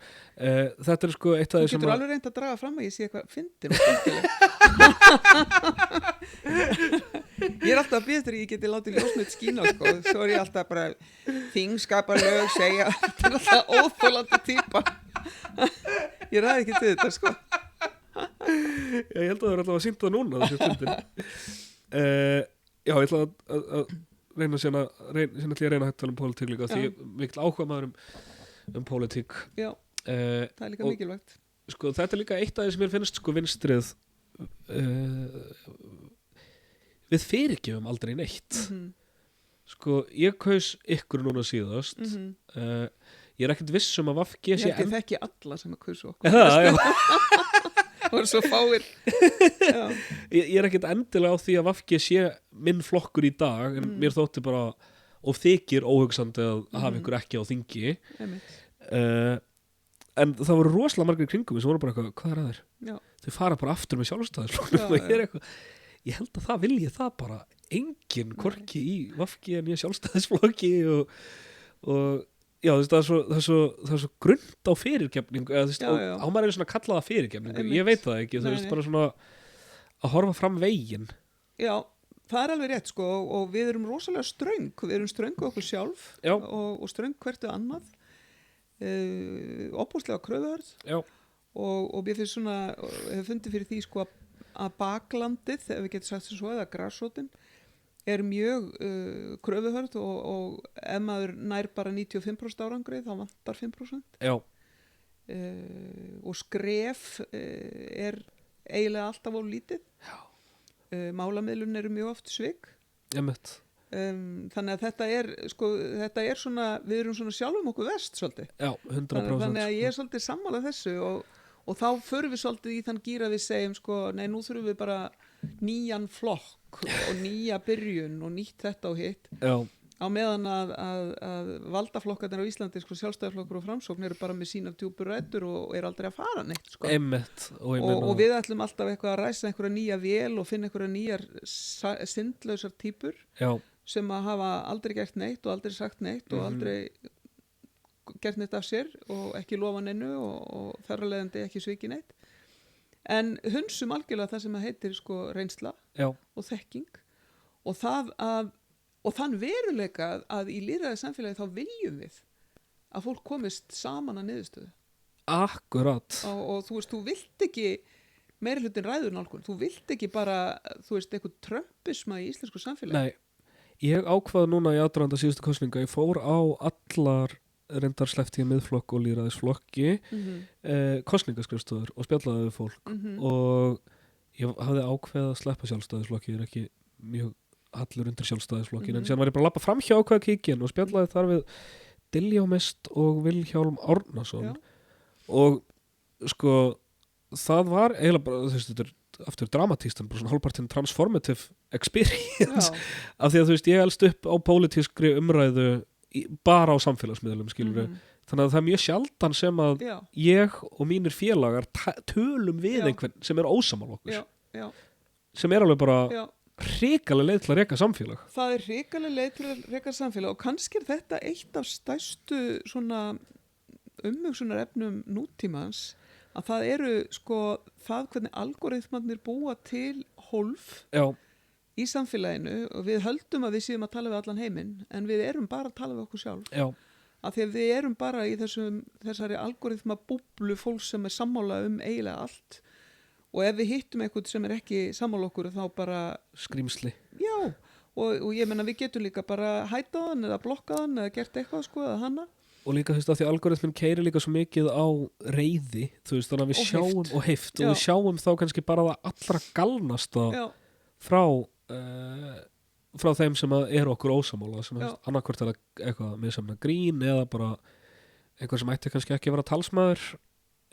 Þetta sko eitt af Þú því sem getur alveg reynd að draga fram að ég sé eitthvað fyndin og skemmtileg. Ég alltaf að býða þegar ég geti látið ljósmynd skína, sko. Svo ég alltaf bara þingskaparlög segja, þetta alltaf óþólandi típa. Ég ræði ekki til þetta, sko. ég held að það er alltaf að sýnda það núna þessi stundin. Já, ég ætla að reyna síðan ætla ég að reyna að tala pólitík líka því ég mikil áhuga maður um pólitík. Já, það líka mikilvægt. Sko, þetta líka eitt af því sem mér finnst, sko, vinstrið við fyrirgefum aldrei neitt. Sko, ég kaus ykkur núna síðast. Ég er ekkert viss að VG sé Ég þekki alla sem að kursu okkur. já. Það voru svo fáir. Já. Ég er ekkert endilega á því að VG sé minn flokkur í dag, en mér þótti bara og þykir óhugsandi að hafa ykkur ekki á þingi. En það voru rosalega margir kringum sem voru bara eitthvað, hvað er að þér? Já. Þau fara bara aftur með sjálfstæðisflokknum og ég er eitthvað, ég held að það vilji það bara enginn hvorki í VG en ég sjálfstæðisflokki og já, það er svo grunnt á fyrirgefningu eða á maður er svona að kalla það fyrirgefningu, ég veit það ekki, það er bara svona að horfa fram veginn. Já, það er alveg rétt, sko, og við erum rosalega ströng, við erum ströngu okkur sjálf og ströng hvertu annað, opbúslega kröfuhörð og mér finnst svona, hefur fundið fyrir því, sko, að baklandið, ef við getum sagt sem svo, eða grassrótin, er mjög kröfuhörð og ef maður nær bara 95% árangri þá vantar 5%. Já. Og skref er eiginlega alltaf á lítið. Já. Málamiðlun eru mjög oft svik. Einmitt. Þannig að þetta er svona, við erum svona sjálfum okkur vest svolítið. Já, 100%. Þannig að ég er svolítið sammála þessu og þá förum við svolítið í þann gír að við segjum, sko, nei, nú þurfum við bara nýjan flokk og nýja byrjun og nýtt þetta og hitt. Já. Á meðan að valdaflokkarnir á Íslandi, sko, sjálfstæðisflokkur og framsókn eru bara með sínar djúpur rætur og eru aldrei að fara neitt, sko. Einmitt. Og við ætlum alltaf eitthvað að ræsa einhverja nýja vél og finna einhverja nýjar syndlausar típur sem að hafa aldrei gert neitt og aldrei sagt neitt og aldrei gert neitt af sér og ekki lofa neinu og þar að leiðandi ekki sviki neitt. En hunsum algjörlega það sem að heitir, sko, reynsla og þekking og það og þann veruleika að í lýðræði samfélagi þá viljum við að fólk komist saman að niðurstöðu. Akkurat. Og þú veist, þú vilt ekki meiri hlutin ræður nálgun, þú vilt ekki bara, þú veist, eitthvað trömpisma í íslensku samfélagi. Nei, ég ákvað núna í aðdraganda síðustu kosninga, ég fór á allar reyndar sleppti ég miðflokk og lýðræðisflokki kosningaskrifstofur og spjallaði við fólk og ég hafði ákveð að sleppa sjálfstæðisflokki, ég er ekki mjög hallur undir sjálfstæðisflokkin en síðan var ég bara að labba framhjá ákveða kíkinn og spjallaði þar við Diljá Mist og Vilhjálm Árnason og sko það var eiginlega bara þetta er aftur dramatískt en bara svona hálfpartinn transformative experience af því að þú veist ég elst upp á pólitískri umræðu bara á samfélagsmiðlum skilur þannig að það er mjög sjaldan sem að ég og mínir félagar tölum við einhvern sem er ósammála okkur sem er alveg bara hrikaleg leið til að reka samfélag. Það er hrikaleg leið til að reka samfélag og kannski er þetta eitt af stærstu svona umhugsunarefnum nútímans að það eru sko það hvernig algoritmarnir búa til hólf Já, í samfélaginu og við höldum að við séum að tala við allan heiminn en við erum bara að tala við okkur sjálf já, af því að við erum bara í þessari algoritma búblu fólk sem er sammála eiginlega allt og ef við hittum eitthvað sem er ekki sammála okkur þá bara skrýmsli. já og ég menna við getum líka bara hætað hann eða blokkað hann eða gert eitthvað sko eða hana Og líka þú veist að því algoritmin keyrir líka svo mikið á reiði, þú veist, þannig að við Og sjáum heift. og heift Já. og við sjáum þá kannski bara það allra galnasta já, frá þeim sem að eru okkur ósamála, sem Já. annarkvort er það eitthvað með sem grín eða bara einhver sem ætti kannski ekki að vera talsmaður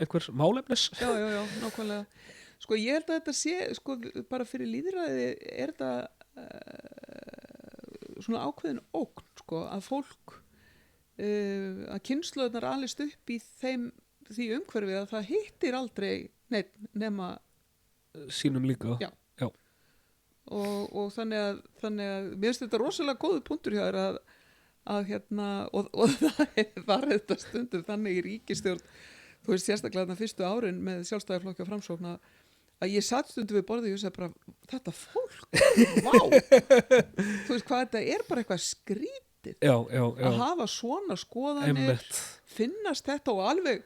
einhvers málefnis. já, nákvæmlega sko ég held að þetta sé sko bara fyrir lýðræði er þetta svona ákveðin ógn sko að fólk að kynslóðnar alist upp í því umhverfi að það hittir aldrei neitt nema Sínum líka. Já. og þannig að mér finnst þetta rosalega góður punktur hjá þér að hérna og það var þetta stundum þannig í ríkisstjórn þú veist sérstaklega þarna fyrstu árin með sjálfstæðarflokki og framsókn að ég satt stundum við borðið og ég sagði bara þetta fólk, vá þú veist hvað þetta er bara eitthvað skrítið Já. að hafa svona skoðanir Einmitt. finnast þetta og alveg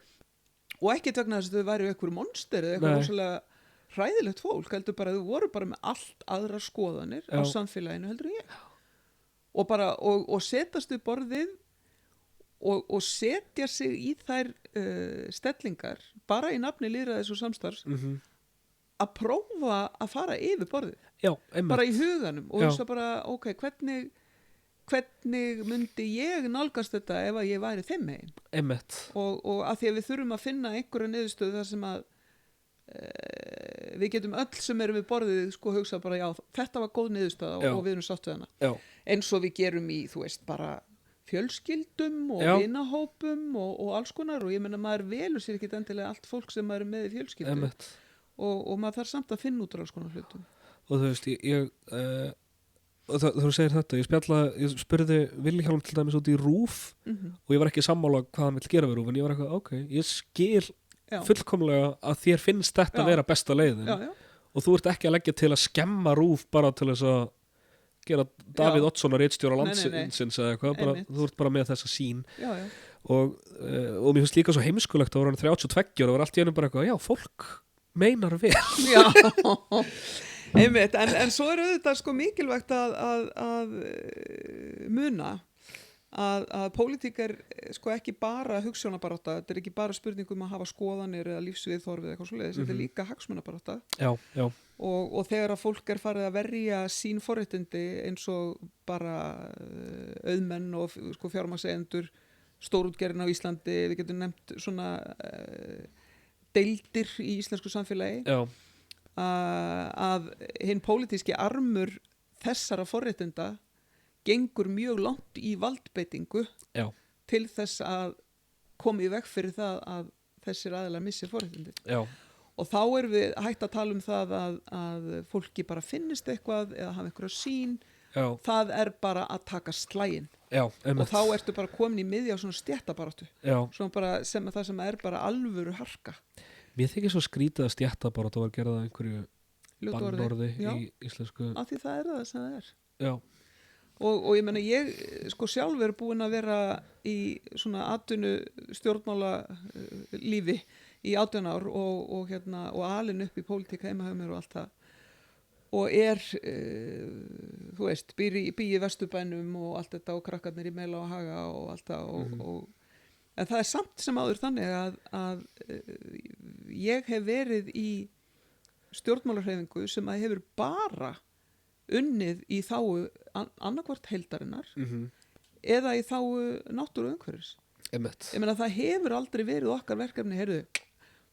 og ekki vegna þess að þau væri eitthvað monster eða eitthvað Nei. rosalega hræðilegt fólk heldur bara að þau voru bara með allt aðra skoðanir á Já. samfélaginu heldur en ég og bara og setast við borðið og setja sig í þær stellingar bara í nafni lýðræðis og samstarfs að prófa að fara yfir borðið Já, einmitt. bara í huganum og Já. hugsa bara ok, hvernig myndi ég nálgast þetta ef að ég væri þeim megin Einmitt. og að því að við þurfum að finna einhverja niðurstöðu þar sem að við getum öll sem erum við borðið sko hugsa bara já, þetta var góð niðurstöða Já. og við erum sátt við hana Já. eins og við gerum í, þú veist, bara fjölskyldum og Já. vinahópum og alls konar og ég meina maður velur sér ekki endilega allt fólk sem maður er með í fjölskyldu Einmitt. og maður þarf samt að finna út úr alls konar hlutum Og þú veist, og þú segir þetta, ég spurði Vilhjálm til dæmis út í RÚV og ég var ekki sammála hvað hann vill gera við RÚV en ég var eitthvað, ok, ég skil Já. fullkomlega að þér finnst þetta Já. vera besta leiðin já, og þú ert ekki að leggja til að skemma RÚV bara til þess að gera Davíð Já. Oddsson að ritstjóra Nei, landsins eða eitthvað, bara, Einmitt. þú ert bara með þessa sín já, og mér finnst líka svo heimskulegt að voru hann 32 og var allt í einu bara eitthvað, já, fólk meinar vel. já. Einmitt, en svo er auðvitað sko mikilvægt að muna að pólitík er sko ekki bara hugsjónabarátta, þetta er ekki bara spurningum að hafa skoðanir eða lífsviðhorfið eitthvað svoleiðis, þetta er líka hagsmunabarátta Já. og þegar að fólk er farið að verja sín forréttindi eins og bara auðmenn og sko fjármagnseigendur stórútgerðin á Íslandi, við getum nefnt svona deildir í íslensku samfélagi Já. að hinn pólitíski armur þessara forréttinda gengur mjög langt í valdbeitingu Já. til þess að koma í veg fyrir það að þessir aðilar missir forréttindi Já. og þá erum við hægt að tala um það að fólki bara finnist eitthvað eða hafa einhverja sín Já. það er bara að taka slægin Já. og þá ertu bara komin í miðja á svona stéttabaráttu Já. svona bara það sem er bara alvöru harka Mér þykir svo skrítið að stjætta bara að það var gerað einhverju ljótu bannorði Já. í íslensku. af því það er það sem það er Já. og ég meina ég sko sjálf er búin að vera í svona atvinnu stjórnmála lífi í 18 ár og alin upp í pólitík heima hjá mér og allt það og þú veist, býr í Vesturbænum og allt þetta og krakkarnir í Mela og Haga og allt það en það er samt sem áður þannig að ég hef verið í stjórnmálahreyfingu sem að hefur bara unnið í þágu annarkvort heildarinnar eða í þágu náttúru og umhverfis. Einmitt. Ég meina það hefur aldrei verið okkar verkefni, heyrðu,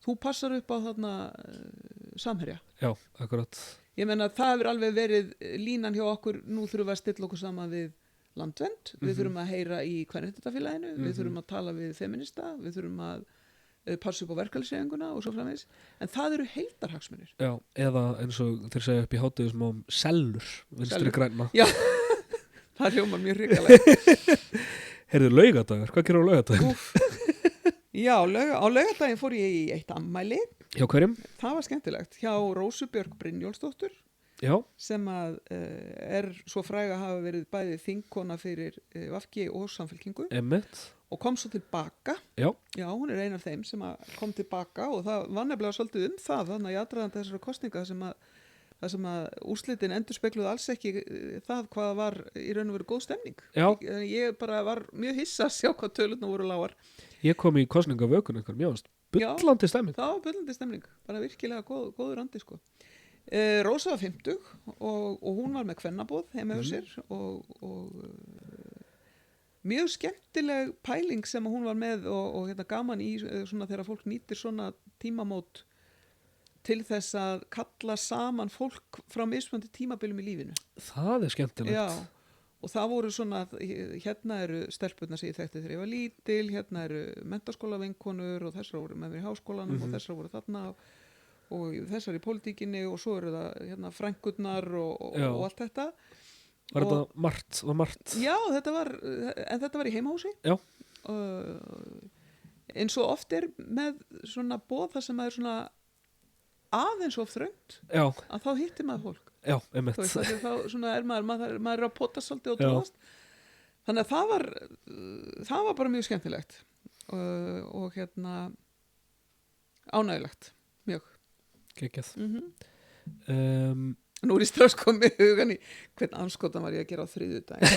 þú passar upp á þarna Samherja. Já, akkurat. Ég meina það hefur alveg verið línan hjá okkur, nú þurfum við að stilla okkur saman við Landvernd, við þurfum að heyra í Kvenréttindafélaginu, við þurfum að tala við feminista, við þurfum að passa upp á verkalýshreyfinguna og svo framvegis, en það eru heildarhagsmunir. Já, eða eins og þeir segja upp í hátíðismám sellur, vinstri Sellur. græna. Já, það hljómar mjög hrikalega. Heyrðu, laugadagur, hvað gerir á laugadagur? Úff. Já, á laugardaginn fór ég í eitt ammæli. Hjá hverjum? Það var skemmtilegt. Hjá Rósu Björk Brynjólfsdóttur, Já, sem að svo fræg að hafa verið bæði þingkona fyrir VG og Samfylkingu Emmett. og kom svo tilbaka. Já. Já, hún er ein af þeim sem að kom tilbaka og það var nefnilega svolítið það, þannig að ég aðdraðandi þessara kosninga það sem að úrslitin endurspegluðu alls ekki það hvað var í raun og veru góð stemning. Já. Ég bara var mjög hissa að sjá hvað tölurnar voru lágar. Ég kom í kosningavökun einhver, mjög varst bullandi stemming. Það var bullandi stemning, bara virkilega góður andi sko. Rósa var 50 og hún var með kvennabóð heima hjá sér og mjög skemmtileg pæling sem hún var með og hérna gaman í svona þegar fólk nýtir svona tímamót til þess að kalla saman fólk frá mismunandi tímabilum í lífinu. Það er skemmtilegt. Já, og það voru svona, hérna eru stelpurnar sem ég þekkti þegar ég var lítil, hérna eru menntaskólavinkonur og þessar voru með mér í háskólanum og þessar voru þarna og þessar í pólitíkinni og svo eru það hérna frængurnar og allt þetta. Var þetta margt? Já, en þetta var í heimahúsi. Já. Eins og oft er með svona boð þar sem það er svona aðeins of þröngt, Já. að þá hittir maður fólk. Já, emmett. Þú veist, þá svona er maður er að pota svolítið og tróðast. Þannig að það var bara mjög skemmtilegt og hérna ánægilegt, mjög. Geggjað. Nú er ég strax komið hugan í hvern anskotan var ég að gera á þriðjudaginn.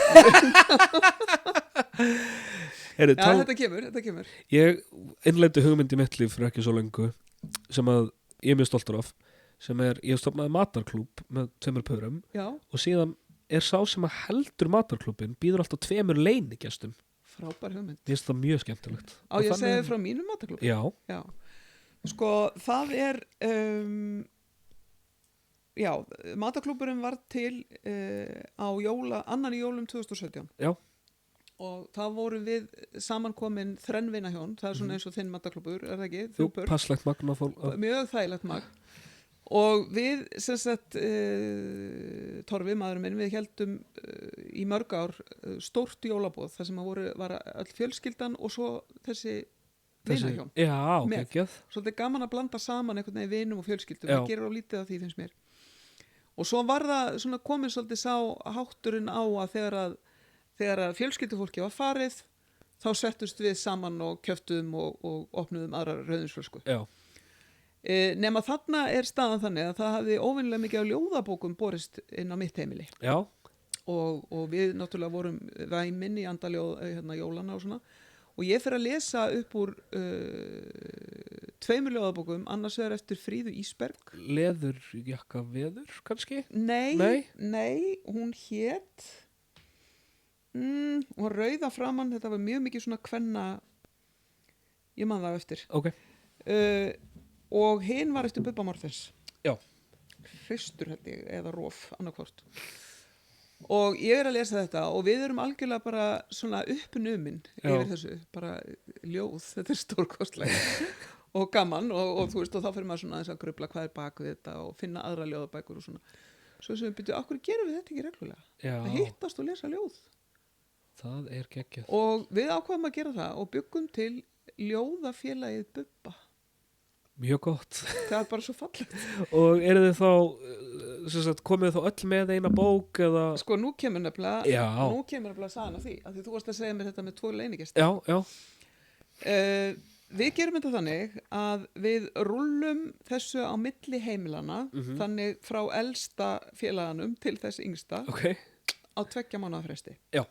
Þetta kemur. Ég innleiddi hugmynd í mitt líf fyrir ekki svo lengu sem að ég er mjög stoltur af, sem ég stofnaði matarklúb með 2 pörum. Já. Og síðan er sá sem að heldur matarklúbin býður alltaf 2 leynigestum. Frábær hugmynd. Ég finnst það mjög skemmtilegt. Á ég að segja frá mínum matarklúb? Já. Sko, það er matarklúburinn var til á annan í jólum 2017. Já. Og þá vorum við samankomin þrennvinahjón, það er svona eins og þinn matarklúbur, er það ekki? Jú, passlegt magn á fólk. Mjög þægilegt magn. Og við, sem sagt, Torfi, maðurinn minn, við heldum í mörg ár stórt jólabóð, þar sem var öll fjölskyldan og svo þessi vinahjón. Já, geggjað. Svolítið gaman að blanda saman einhvern veginn vinum og fjölskyldum, það gerir á lítið af því finnst mér. Og svo var það svona komin svolítið sá hátturinn á að þegar að fjölskyldufólki var farið, þá settust við saman og kjöftuðum og opnuðum aðra rauðinsflösku. Já. Nema þarna er staðan þannig að það hafði óvinnilega mikið af ljóðabókum borist inn á mitt heimili. Já. Og við náttúrulega vorum væmin í anda jólana og svona. Og ég fer að lesa upp úr 2 ljóðabókum, annars vegar eftir Fríðu Ísberg. Leðurjakka veður, kannski? Nei, hún hét hún rauða framann, þetta var mjög mikið svona kvenna, ég man það eftir. Ok. Og hinn var eftir Bubba Morthens. Já. Hristur held ég, eða Rof, annarkvort. Og ég er að lesa þetta og við erum algjörlega bara svona uppnumin yfir þessu, bara ljóð, þetta er stórkostlega og gaman og þú veist og þá fyrir maður svona aðeins að grubla hvað er bak við þetta og finna aðra ljóðabækur og svona. Svo sem við byrjuðum, okkur gerum við þetta ekki reglulega? Já. Að hittast og lesa ljóð. Það er geggjað. Og við ákvaðum að gera það og byggum til ljóðafélagið Bubba. Mjög gott. Það er bara svo fallegt. Og eru þið þá, komið þið þá öll með eina bók eða? Sko, nú kemur nefnilega sagan af því þú varst að segja mér þetta með 2 leynigestir. Já. Við gerum þetta þannig að við rullum þessu á milli heimilana, þannig frá elsta félaganum til þess yngsta á 2 mánaða fresti. Já.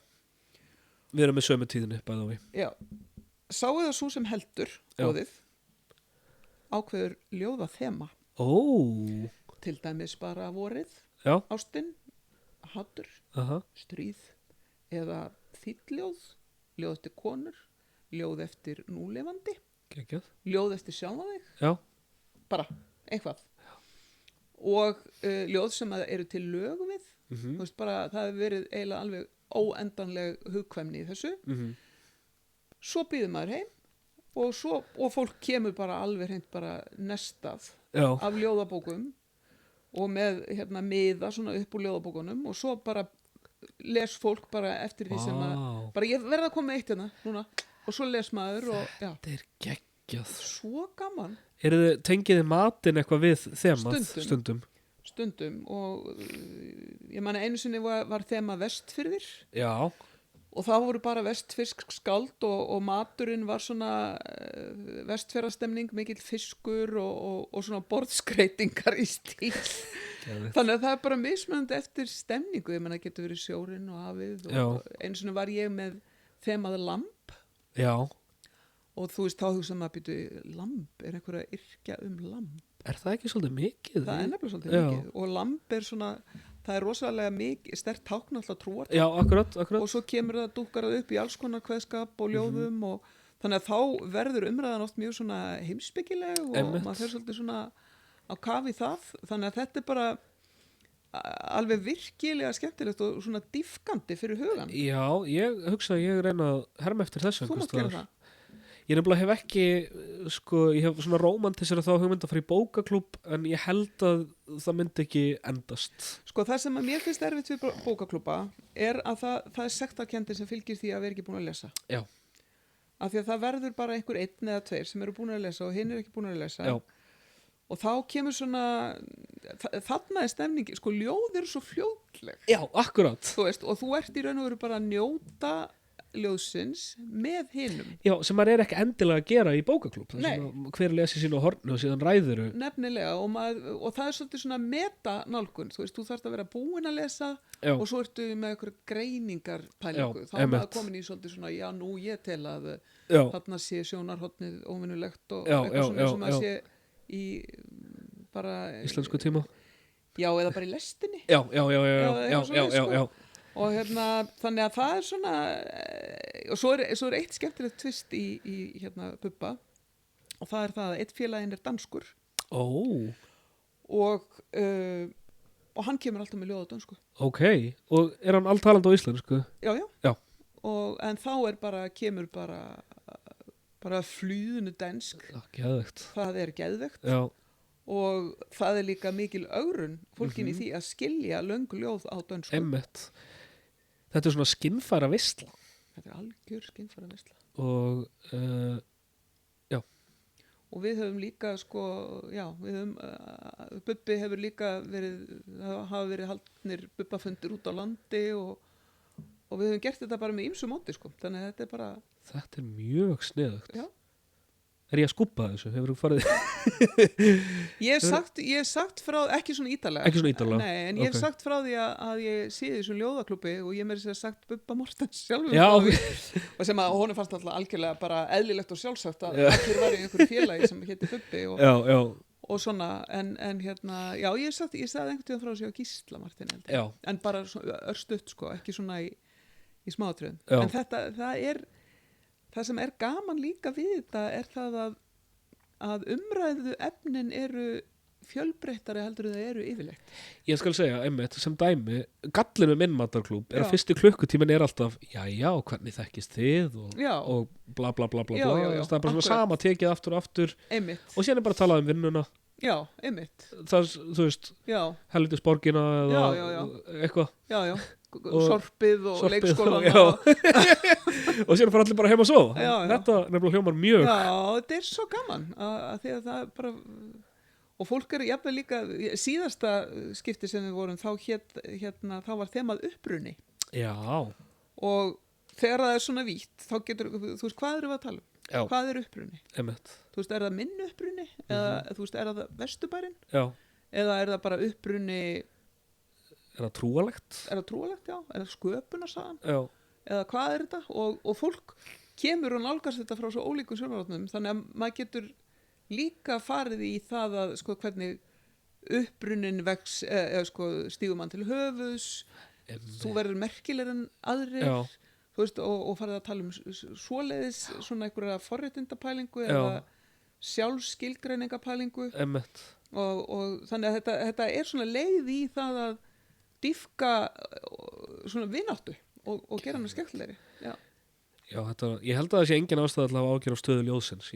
Við erum með sömu tíðinni, bæða við. Já. Sáu það svo sem heldur boðið ákveður ljóða þema. Til dæmis bara vorið, ástin, hattur, stríð eða þýddljóð, ljóð eftir konur, ljóð eftir núlefandi, ljóð eftir sjálfa þig, bara eitthvað. Og ljóð sem eru til lög við, þú veist bara það hefur verið eiginlega alveg óendanleg hugkvæmni í þessu. Svo býður maður heim og fólk kemur bara alveg hreint bara nestað Já, af ljóðabókum og með miða svona upp úr ljóðabókunum og svo bara les fólk bara eftir því sem að vá, bara ég verð að koma með eitt hérna núna og svo les maður og já, þetta er geggjað. svo gaman Tengið þið matinn eitthvað við þemað stundum og ég man einu sinni var þema Vestfirðir Já, og það voru bara vestfirsk skald og maturinn var svona vestfjörðastemning, mikill fiskur og svona borðskreitingar í stíl. geðveikt. Þannig að það er bara mismunandi eftir stemningu, ég menna getur verið sjórinn og hafið og eins og var ég með þemað lamb Já, og þú veist þá hugsa maður býtu lamb, er einhver að yrkja lamb? er það ekki svolítið mikið? Það er nefnilega svolítið mikið og lamb er svona, það er rosalega mikið, sterkt tákn alltaf trúar Já, akkurat. og svo kemur það dúkkar það upp í alls konar kveðskap og ljóðum og þannig að þá verður umræðan oft mjög svona heimspekileg og maður fer svolítið svona á kafi það, þannig að þetta er bara alveg virkilega skemmtilegt og svona dýfkandi fyrir hugan. Já, ég hugsa að ég reyna að herma eftir þessu. Þú mátt gera það. Ég nefnilega hef ekki, ég hef svona rómantisera þá hugmynd að fara í bókaklúbb en ég held að það myndi ekki endast. Sko það sem að mér finnst erfitt við bókaklúbba er að það er sektarkenndin sem fylgir því að við erum ekki búin að lesa. Já. Af því að það verður bara einhver einn eða tveir sem eru búin að lesa og hinn eru ekki búin að lesa. Já. Og þá kemur svona, þarna er stemningi, sko ljóð eru svo fljótleg. Já, akkurat. Þú veist, og þú ert í raun og veru bara að njóta ljóðsins með hinum. Já, sem maður er ekki endilega að gera í bókaklúbb. Nei. Hver lesi sínu hornu og síðan ræðuru. Nefnilega, og það er svolítið svona meta-nálgun, þú veist, þú þarft að vera búin að lesa Já. og svo ertu með einhverju greiningarpælingu. Já, Þá er maður einmitt. komin í svolítið svona, já, nú ég tel að Já. þarna sé sjónarhotnið óvinnulegt og Já, eitthvað já, svona já, sem að já. sé í bara... Íslensku tíma. Já, eða bara í lestinni. Já, Og þannig að það er svona og svo er eitt skemmtilegt tvist í Bubba og það er það að eitt félaginn er danskur Ó, og hann kemur alltaf með ljóð á dansku. ok. Og er hann alltalandi á íslensku? Já. Já. En þá kemur bara flýðinu dansk. Geðvegt. Það er geðvegt Já. og það er líka mikil ögrun fólkin í því að skilja löng ljóð á dönsku. Einmitt. Þetta er svona skinnfæra veisla. Þetta er algjör skinnfæra veisla. Og Og við höfum líka Bubbi hefur líka hafa verið haldnir Bubbafundir út á landi og við höfum gert þetta bara með ýmsu móti sko. Þannig að þetta er bara... Þetta er mjög sniðugt. Já. Er ég að skúppa þessu? Hefur þú farið? Ég hef sagt frá, ekki svona ítalega. Ekki svona ítalega? Nei, en ég hef sagt frá því að ég sé þessum ljóðaklúbbi og ég meiri sér sagt Bubba Mortens sjálfur Já. frá því. Og sem að honum fannst alltaf algjörlega bara eðlilegt og sjálfsagt að allir var í einhverju félagi sem héti Bubbi og svona, en já, ég sagði einhvern tíðan frá þessu á Gísla Martin heldur. Já. En bara örstutt sko, ekki svona í smáatriðum. Já. En það sem er gaman líka við þetta er það að umræðu efnin eru fjölbreyttari heldur en það eru yfirleitt. Ég skal segja, einmitt, sem dæmi, gallin með minn matarklúbb er Já. að fyrsti klukkutíminn er alltaf, já, hvernig þekkist þið Já. og bla bla bla bla Já, bla. já, já, Það er bara svona akkurat. sama tekið aftur og aftur Einmitt. og síðan er bara að tala um vinnuna. Já, einmitt. Það, þú veist, Já, helvitis borgina eða Já. eitthvað. já. Og sorpið og sorpið leikskólan já. Og síðan fara allir bara heim að sofa. Já. Þetta nefnilega hljómar mjög. Já, þetta er svo gaman að því að það er bara og fólk eru jafnvel líka síðasta skipti sem við vorum þá var þemað uppruni Já. og þegar það er svona vítt þá getur, þú veist, hvað erum við að tala um? Já. Hvað er uppruni? Einmitt. Þú veist, er það minn uppruni? Eða, þú veist, er það Vesturbærinn? Já. Eða er það bara uppruni, Er það trúalegt? er það trúalegt, já? Er það sköpunarsagan? Já. Eða hvað er þetta? Og fólk kemur og nálgast þetta frá svo ólíkum sjónarhornum þannig að maður getur líka farið í það að sko hvernig upprunin vex eða sko stígur mann til höfuðs þú verður merkilegri en aðrir Já. þú veist og farið að tala um svoleiðis svona einhverja forréttindapælingu Já. eða sjálfskilgreiningapælingu Einmitt. og þannig að þetta er svona leið í það að dýfka svona vináttu og gera hana skemmtilegri. Já. Já, ég held að það sé engin ástæða að hafa ágjör á stöðu ljóðsins.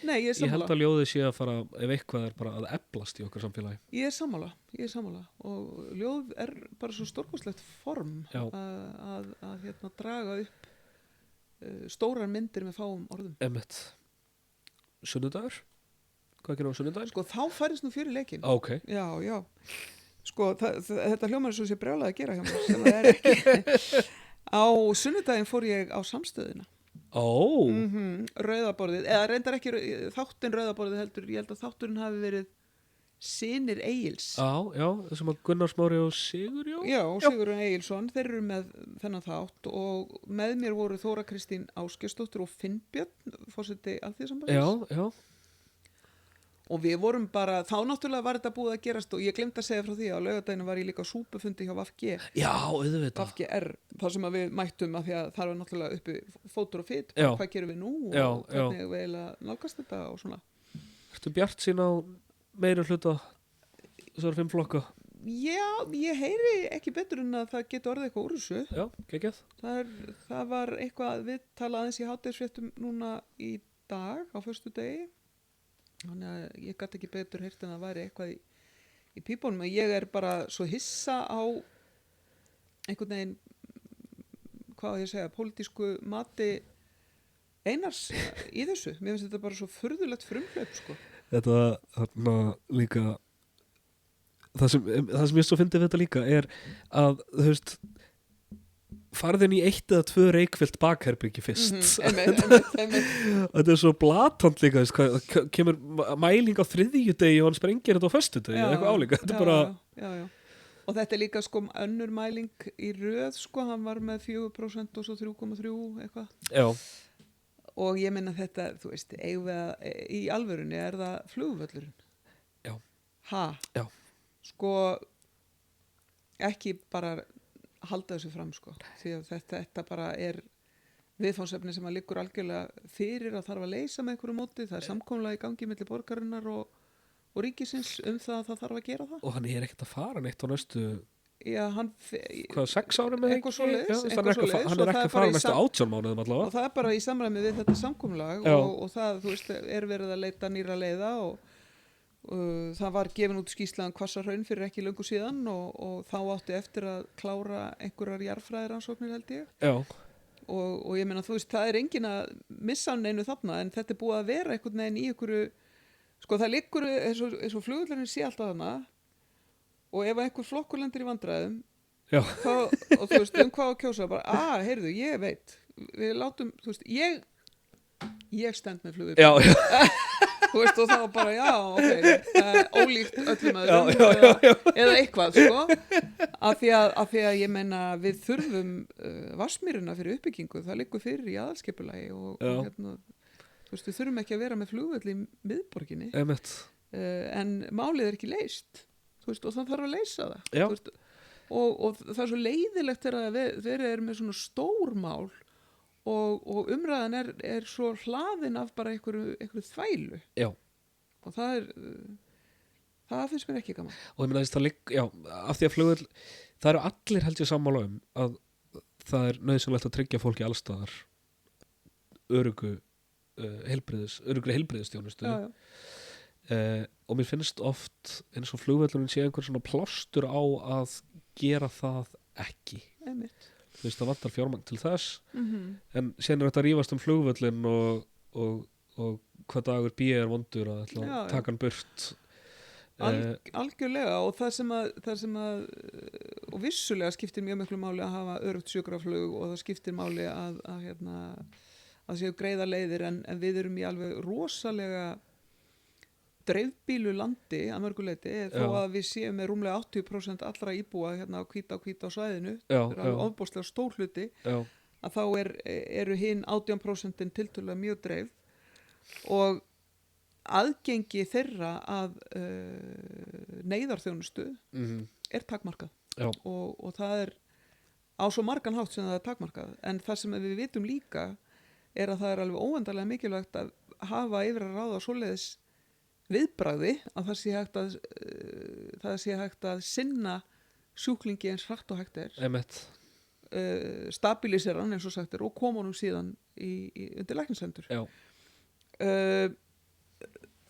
Nei, ég er Ég held sammála. að ljóðið sé að fara, ef eitthvað er bara að eflast í okkar samfélagi. Ég er sammála og ljóð er bara svo stórkostlegt form Já. að hérna, draga upp stórar myndir með fáum orðum. Emmett. Sunnudagur? Hvað gerum við á sunnudaginn? Sko, þá færist nú fyrir leikinn. Ok. Já. Sko, þetta hljómar er svo sé brjálað að gera hjá mér, sem það er ekki. Á sunnudaginn fór ég á samstöðina. Ó. Rauðaborðið, eða reyndar ekki þáttinn Rauðaborðið heldur, ég held að þátturinn hafi verið Synir Egils. Já, þessum að Gunnar Smári og Sigurjón. Já, Sigurjón Egilsson, þeir eru með þennan þátt og með mér voru Þóra Kristín Ásgeirsdóttir og Finnbjörn, forseti Alþýðusambandsins. Já. Og við vorum bara, þá náttúrulega var þetta búið að gerast og ég glemd að segja frá því að á laugardaginu var ég líka á súpufundi hjá VFG. Já, auðvitað. VFGR, þar sem að við mættum að því að það var náttúrulega uppi fótur og fit, Já. hvað gerum við nú Já, og hvernig við eiginlega nálgast þetta og svona. Ertu bjartsýn á meira hluta þessar 5 flokka? Já, ég heyri ekki betur en að það geti orðið eitthvað úr þessu. Já, geggjað. Það var eitthvað við talaðins í hádegisfréttum núna í dag á föstudegi. Þannig að ég gæti ekki betur heyrt en að væri eitthvað í pípunum. Ég er bara svo hissa á einhvern veginn, hvað ég segja, pólitísku mati Einars í þessu. Mér finnst þetta bara svo furðulegt frumhlaup, sko. Þetta þarna líka það sem ég svo fyndi við þetta líka er að þú veist farðin í 1 eða 2 reykfyllt bakherbyggi fyrst. Einmitt. Þetta er svo blatant líka, veist, hvað, kemur mæling á 3. degi og hann sprengir þetta á 1. degi eða eitthvað álíka. Þetta er bara... Já. Og þetta er líka sko önnur mæling í röð, sko, hann var með 4% og svo 3,3 eitthvað. Já. Og ég minna þetta, þú veist, í alvörunni er það flugvöllurinn. Já. Já. Sko, ekki bara halda þessu fram, sko, því að þetta bara er viðfáðsefni sem að liggur algjörlega fyrir að þarf að leysa með einhverju móti. Það er samkomlega í gangi milli borgarinnar og ríkisins það að það þarf að gera það. Og hann er ekkert að fara neitt á næstu hvað, 6 árum eða eitthvað svoleiðis, hann er ekki að fara næstu 18 mánuðum allavega. Og það er bara í samræmi við þetta samkomulag og það, þú veist, er verið að leita nýra leiða og það var gefin út skýrsla um Hvassahraun fyrir ekki löngu síðan og þá átti eftir að klára einhverjar jarðfræðiransóknir held ég. Já. Og ég meina, þú veist, það er engin að missa neinu þarna, en þetta er búið að vera einhvern veginn í einhverju, sko, það liggur eins og flugvöllurinn sé alltaf þarna og ef einhver flokkur lendir í vandræðum þá, og þú veist, hvað að kjósa bara, heyrðu, ég veit, við látum, þú veist, ég stend með flugvöllur. Já. Þú veist, og þá bara, ok, ólíkt öllum öðrum eða eitthvað, sko, af því að ég meina við þurfum Vatnsmýrina fyrir uppbyggingu, það liggur fyrir í aðalskipulagi og hérna, þú veist, við þurfum ekki að vera með flugvöll í miðborginni, en málið er ekki leyst, þú veist, og það þarf að leysa það, þú veist, og það er svo leiðilegt þegar þeir eru með svona stór mál og umræðan er svo hlaðin af bara einhverju þvælu. Já. Og það finnst mér ekki gaman. Og ég meina þess af því að flugvöll, það eru allir held ég sammála að það er nauðsynlegt að tryggja fólki allstaðar örugri heilbrigðisþjónustu. Og mér finnst oft eins og flugvöllurinn sé einhver svona plástur á að gera það ekki. Einmitt. Þú veist, það vantar fjármagn til þess en sen er þetta að rífast um flugvöllin og hvað dagur B er vondur að taka hann burt. Algjörlega, og það sem að og vissulega skiptir mjög miklu máli að hafa örugt sjúkraflug og það skiptir máli að séu greiða leiðir en við erum í alveg rosalega dreifbílu landi að mörguleiti þó að við séum með rúmlega 80% allra íbúa hérna á hvíta á svæðinu, það er alveg ofboðslega stór hluti, að þá eru hinn 18% tiltölulega mjög dreif og aðgengi þeirra að neyðarþjónustu er takmarkað og það er á svo margan hátt sem það er takmarkað, en það sem við vitum líka er að það er alveg óendanlega mikilvægt að hafa yfir að ráða svoleiðis viðbragði að það sé hægt að sinna sjúklingi eins hratt og hægt er. stabilisera hann eins og sagt og koma honum síðan undir læknishendur. Já.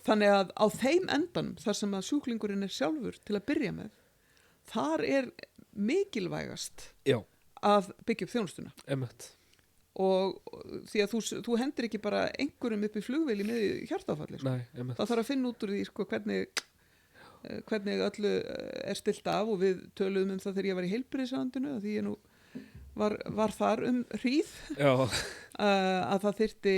Þannig að á þeim endanum þar sem að sjúklingurinn sjálfur til að byrja með, þar mikilvægast Já. að byggja upp þjónustuna. Einmitt. Og því að þú hendir ekki bara einhverjum upp í flugvél með hjartaáfalli. Nei, einmitt. Það þarf að finna út úr því hvernig öllu stilt af og við töluðum það þegar ég var í heilbrigðisráðuneytinu því ég nú var þar hríð að það þyrfti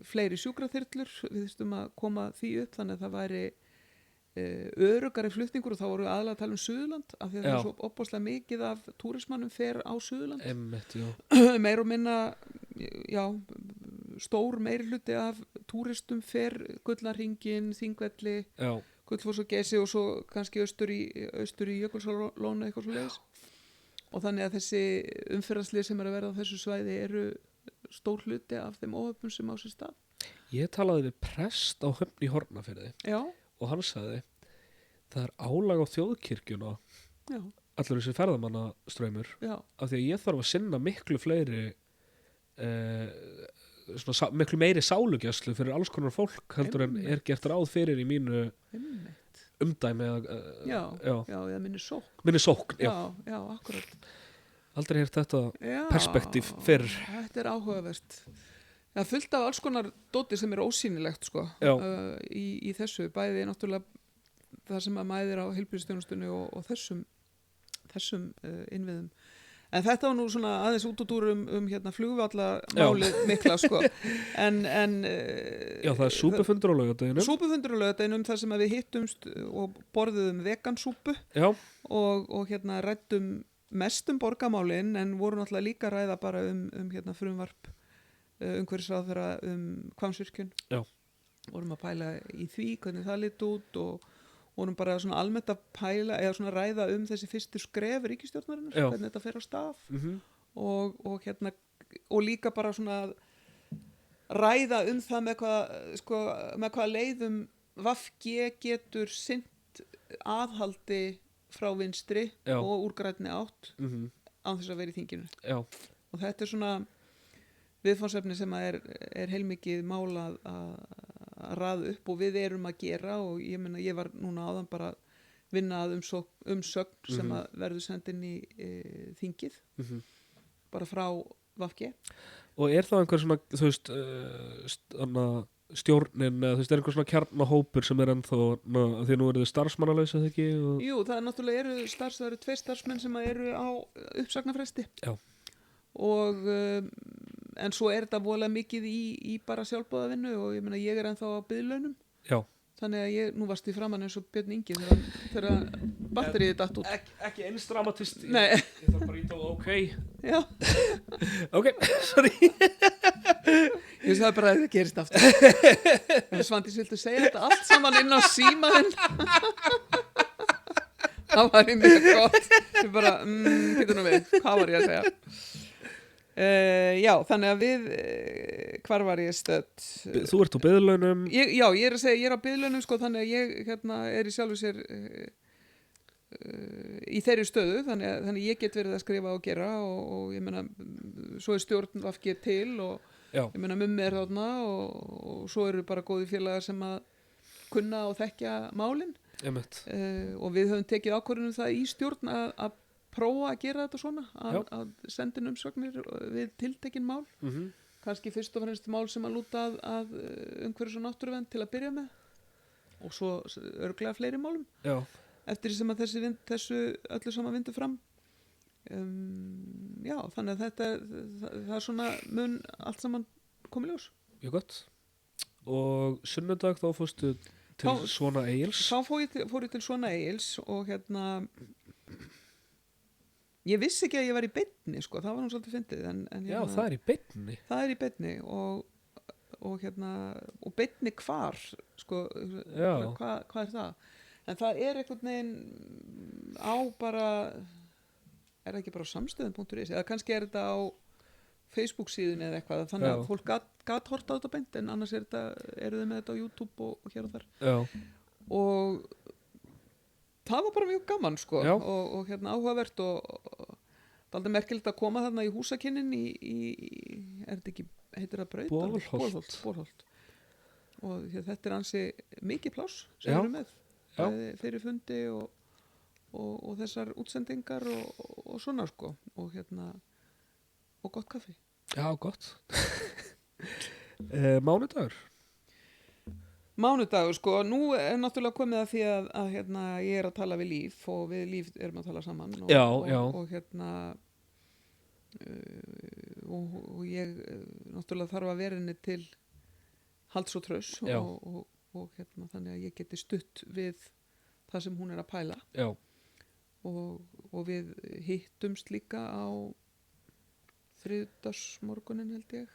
fleiri sjúkraþyrlur, við þurftum að koma því upp þannig að það væri öruggari flutningur og þá voru aðalega að tala Suðurland af því að það svo opaslega mikið af túrismannum fer á Suðurland. Einmitt, meir og minna stór meiri hluti af túristum fer Gullarhringinn, Þingvelli, Gullfoss og Geysi og svo kannski austur í Jökulsárlóni eitthvað svo leiðis. Og þannig að þessi umferðarslys sem að verða á þessu svæði eru stór hluti af þeim óhöfnum sem á sér stað. Ég talaði við prest á Höfn í Hornafirði og hann sagði það álag á þjóðkirkjuna allur þessi ferðamannastraumur af því að ég þarf að sinna miklu fleiri miklu meiri sálugjæslu fyrir alls konar fólk heldur en gert ráð fyrir í mínu umdæmi eða minni sókn já, akkurat. Aldrei heyrt þetta perspektíf fyrir. Þetta áhugavert. Það fullt af alls konar dóti sem ósýnilegt í þessu, bæði náttúrulega það sem að mæðir á heilbrigðisþjónustunni og þessum innviðum. En þetta var nú svona aðeins út og dúr flugvallamálið mikla en það súpufundur á laugardeginum þar sem að við hittumst og borðuðum vegansúpu og ræddum mest borgamálin en voru náttúrulega líka að ræða bara frumvarp umhverfisráðherra Hvammsvirkjun. Vorum að pæla í því hvernig það lít út og vorum bara svona almennt að pæla eða svona ræða þessi fyrstu skref ríkisstjórnarinnar, hvernig þetta fer á stað og líka bara svona ræða það með hvaða leiðum VG getur sinnt aðhaldi frá vinstri og úr grænni átt án þess að vera í þinginu. Og þetta svona viðfangsefni sem er heilmikið mál að raða upp og við erum að gera og ég var núna áðan bara að vinna að umsögn sem að verður sendin í þingið bara frá VG. Og það einhver svona þú veist stjórnin eða þú veist einhver svona kjarnahópur sem ennþá því nú þið starfsmannalaus eða ekki? Jú, það náttúrulega það eru 2 starfsmenn sem eru á uppsagnarfresti og en svo þetta voðalega mikið í bara sjálfboðavinnu og ég ennþá á biðlaunum. Þannig að nú varst í framann eins og Björn Ingi þegar batteriðið datt út. Ekki eins dramatist. Nei. Ég þarf bara ít á OK. Já. OK, sorry. Ég sagði bara að það gerist aftur. Svandís, viltu segja þetta allt saman inn á símaðinn? Það var mjög gott. Ég bara, getur nú við, hvað var ég að segja? Þannig að við hvar var ég stödd? Þú ert á biðlaunum. Ég er að segja, ég er á biðlaunum þannig að ég er í sjálfu sér í þeirri stöðu þannig að ég get verið að skrifa og gera og ég meina svo stjórn VG til og ég meina mummi þarna og svo eru bara góði félagar sem að kunna og þekkja málin og við höfum tekið ákvörðun það í stjórn að prófa að gera þetta svona að senda inn umsögnir við tiltekin mál kannski fyrst og fremst mál sem að lúta að umhverfis og náttúruvernd til að byrja með og svo örugglega fleiri málum eftir sem að þessu öllu saman vindur fram þannig að það er svona mun allt saman komið ljós. Mjög gott. Og sunnudag þá fórstu til Svona Egils? Þá fór ég til Svona Egils og ég vissi ekki að ég var í beinni það var nú svolítið fyndið en það er í beinni? Það er í beinni og beinni hvar hvað er það? En það er einhvern veginn á bara það ekki bara á samstöðum.is eða kannski er þetta á Facebook síðun eða eitthvað þannig að fólk gat horta á þetta beint en annars eru þau með þetta á YouTube og hér og þar og það var bara mjög gaman og áhugavert og Dálítið merkilegt að koma þarna í húsakynnin er þetta ekki, heitir það Brautar? Bolholt. Og þetta er ansi mikið pláss sem við erum með. Fyrir fundi og þessar útsendingar og svona sko. Og gott kaffi. Já, gott. Mánudagur, sko, nú er náttúrulega komið að því að ég er að tala við Líf og við Líf erum að tala saman og ég náttúrulega þarf að vera henni til halds og tröss og þannig að ég geti stutt við það sem hún er að pæla og við hittumst líka á þriðjudagsmorgunin held ég.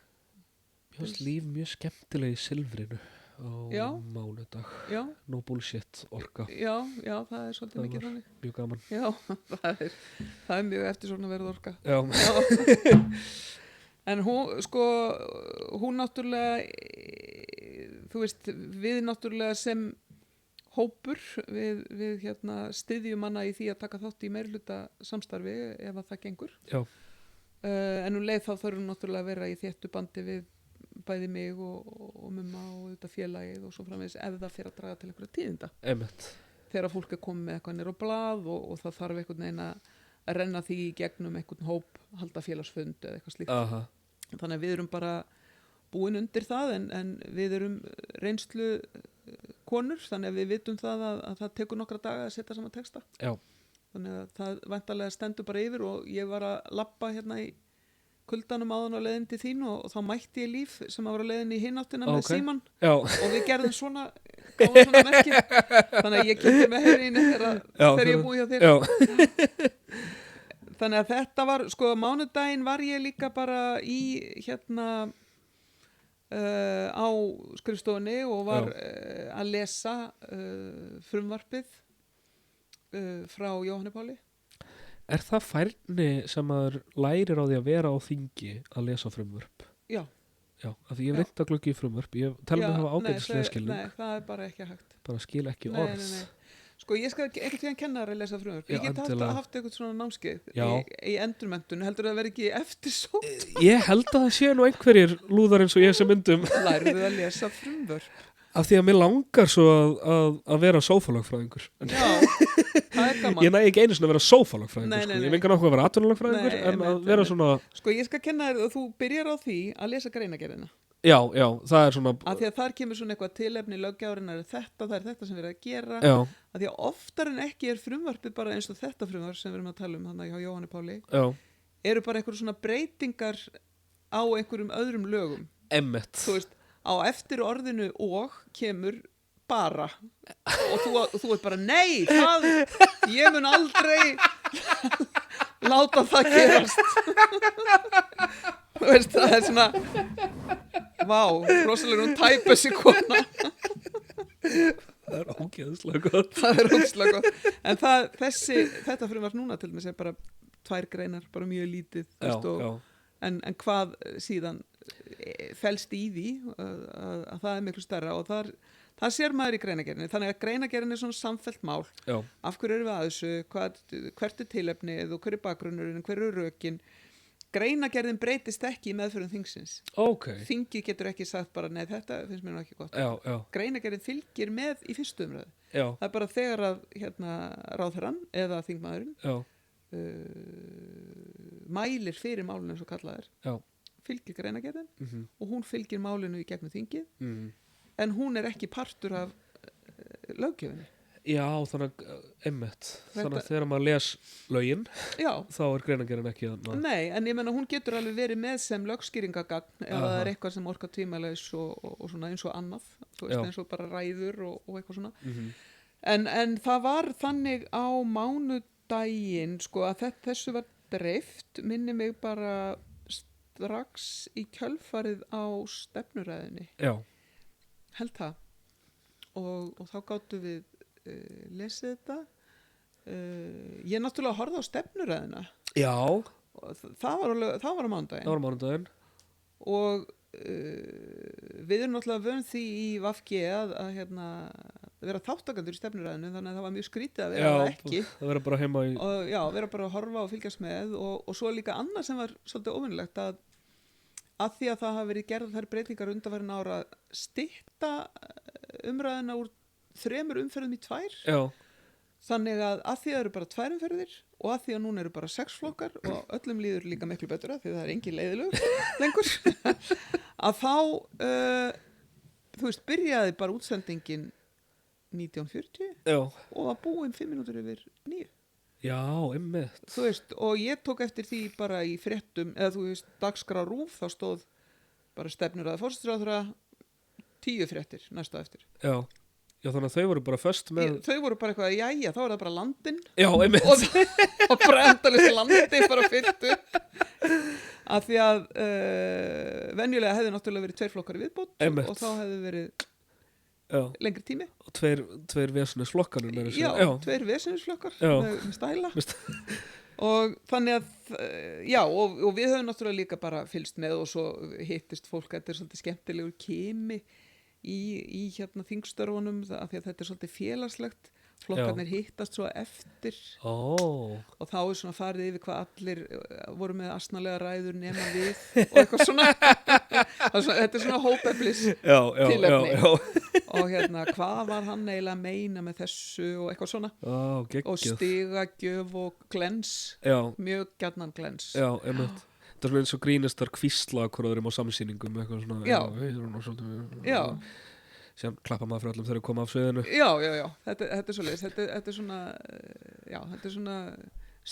Mér finnst Líf mjög skemmtileg í silfrinu á mánudag. No bullshit orka. Já, það er svolítið mikið þannig. Mjög gaman. Já, það er mjög eftirsóknarverð orka. Já. En hún náttúrulega, þú veist, við náttúrulega sem hópur, við styðjum hana í því að taka þátt í meirhluta samstarfi ef að það gengur. Já. En leið þá þarf hún náttúrulega að vera í þéttu bandi við bæði mig og mumma og þetta félagið og svo framvegis ef það fyrir að draga til einhverja tíðinda. Einmitt. Þegar fólk er komið með eitthvað nýr á blað og það þarf einhvern veginn að renna því í gegnum einhvern hóp, halda félagsfund eða eitthvað slíkt. Aha. Þannig að við erum bara búin undir það en við erum reynslu konur, þannig að við vitum það að það tekur nokkra daga að setja saman texta. Já. Þannig að það væntanlega stendur bara yfir og ég var að labba í kuldanum áðan á leiðin til þín og þá mætti ég Líf sem var á leiðin í hináttina með síman og við gerðum svona merki þannig að ég kynnti með herriðinu þegar ég búi hjá þér. Þannig að þetta var, sko, mánudaginn var ég líka bara í á skrifstofunni og var að lesa frumvarpið frá Jóhanni Páli. Er það færni sem maður lærir á því að vera á þingi að lesa frumvörp? Já. Já, af því ég hef reynt að glugga í frumvörp. Ég tel mig að hafa ágætislega skilning. Nei, það er bara ekki hægt. Bara skil ekki orð. Nei. Sko, ég skal ekki því að kenna þér að lesa frumvörp. Ég get haft eitthvað svona námskeið í endurmenntun. Heldur það að vera ekki eftirsótt? Ég held að það sé nú einhverjir lúðar eins og ég sem myndum. Lærðu að lesa frumvörp? Af því að mér langar svo að vera sófalagfræðingur. Já, það er gaman. Ég næ ekki einu sinni að vera sófalagfræðingur. Sko. Ég vingar nokkuð að vera atvinnulagfræðingur en að vera svona... Sko ég skal kenna þér að þú byrjar á því að lesa greinargerðina. Já, það er svona... Af því að þar kemur svona eitthvað tilefni löggjafarinnar það er þetta sem við erum að gera. Já. Af því að oftar en ekki er frumvarpið bara eins og þetta frumvarp sem við erum að tala um hjá Jóhanni Páli. Já. Eru bara einhverjum svona breytingar á einhverjum öðrum lögum. Einmitt. Þú veist, á eftir orðinu og kemur bara og þú ert bara nei, ég mun aldrei láta það gerast. Þú veist, það er svona vá, rosalega hún tæpa sig kona. Það er ógeðslega gott. En þetta frumvarp núna til mig sem bara 2 greinar, bara mjög lítið. En hvað síðan felst í því að það er miklu stærra og það sér maður í greinargerðinni. Þannig að greinargerðin er svona samfellt mál. Já. Af hverju erum við að þessu, hvert er tilefnið og hver er bakgrunnurinn, hver er rökin. Greinargerðin breytist ekki í meðförum þingsins. Okay. Þingið getur ekki sagt bara nei, þetta finnst mér nú ekki gott. Já. Greinargerðin fylgir með í fyrstu umræðu. Það er bara þegar að ráðherrann eða þingmaðurinn mælir fyrir málinu eins og kallað er. Fylgir greinargerðin og hún fylgir málinu í gegnum þingið en hún er ekki partur af löggjöfinni. Já, þannig þannig að þegar maður les lögin þá er greinargerðin ekki Nei, en ég menna hún getur alveg verið með sem lögskýringagagn ef það er eitthvað sem orkar tvímælis og svona eins og annað þú veist, eins og bara ræður og eitthvað svona en það var þannig á mánudaginn sko að þessu var dreift minni mig bara strax í kjölfarið á stefnuræðinni. Já. Held það. Og þá gátum við lesið þetta. Ég náttúrulega horfði á stefnuræðina. Já. Það var á mánudaginn. Það var á mánudaginn. Og við erum náttúrulega vön því í VFG að vera þáttakandur í stefnuræðinu, þannig að það var mjög skrítið að vera það ekki. Það vera bara heima í... Og já, vera bara að horfa og fylgjast með og svo líka annað sem var svolítið óvinnilegt að því að það hafi verið gerð þær breytingar undanfarin ára stytta umræðina úr 3 umferðum í 2. Já. Þannig að því að eru bara 2 umferðir og að því að núna eru bara 6 flokkar og öllum líður líka miklu betur að því að það er engin leiðilegur lengur að þá þú veist, byrjaði bara útsendingin 1940 Já. og var búin 5 mínútur yfir 9. Já, einmitt. Þú veist, og ég tók eftir því bara í fréttum, eða þú veist, dagskrá RÚV, þá stóð bara stefnuræða forsætisráðherra 10 fréttir næstu á eftir. Já. Já, þannig að þau voru bara föst með... Þau voru bara eitthvað, jæja, þá er það bara landinn. Já, einmitt. Og bara endalaust landi bara fyllt upp. Af því að venjulega hefði náttúrulega verið 2 flokkar í viðbót Einmitt. og þá hefði verið Já. lengri tími. Og tveir vesunisflokkanir með þessu. Já, 2 vesennisflokkar með stæla. Og þannig að, já, og við höfum náttúrulega líka bara fylgst með og svo hittist fólk, þetta er svolítið skemmtilegur kimi í hérna þingstörfunum af því að þetta er svolítið félagslegt, flokkarnir hittast svo eftir og þá er svona farið yfir hvað allir voru með asnalega ræður nema við og eitthvað svona, þetta er svona hópeflis tilefni og hérna hvað var hann eiginlega að meina með þessu og eitthvað svona og stigagjöf og glens, mjög gjarnan glens. Já, einmitt. Það er svona eins og grínistar kvísla hvort þeir eru á samsýningum eitthvað svona. Já. Síðan klappa maður fyrir allum þegar þeir koma af sviðinu. Já. Þetta er svoleiðis. Þetta er svona, já, þetta er svona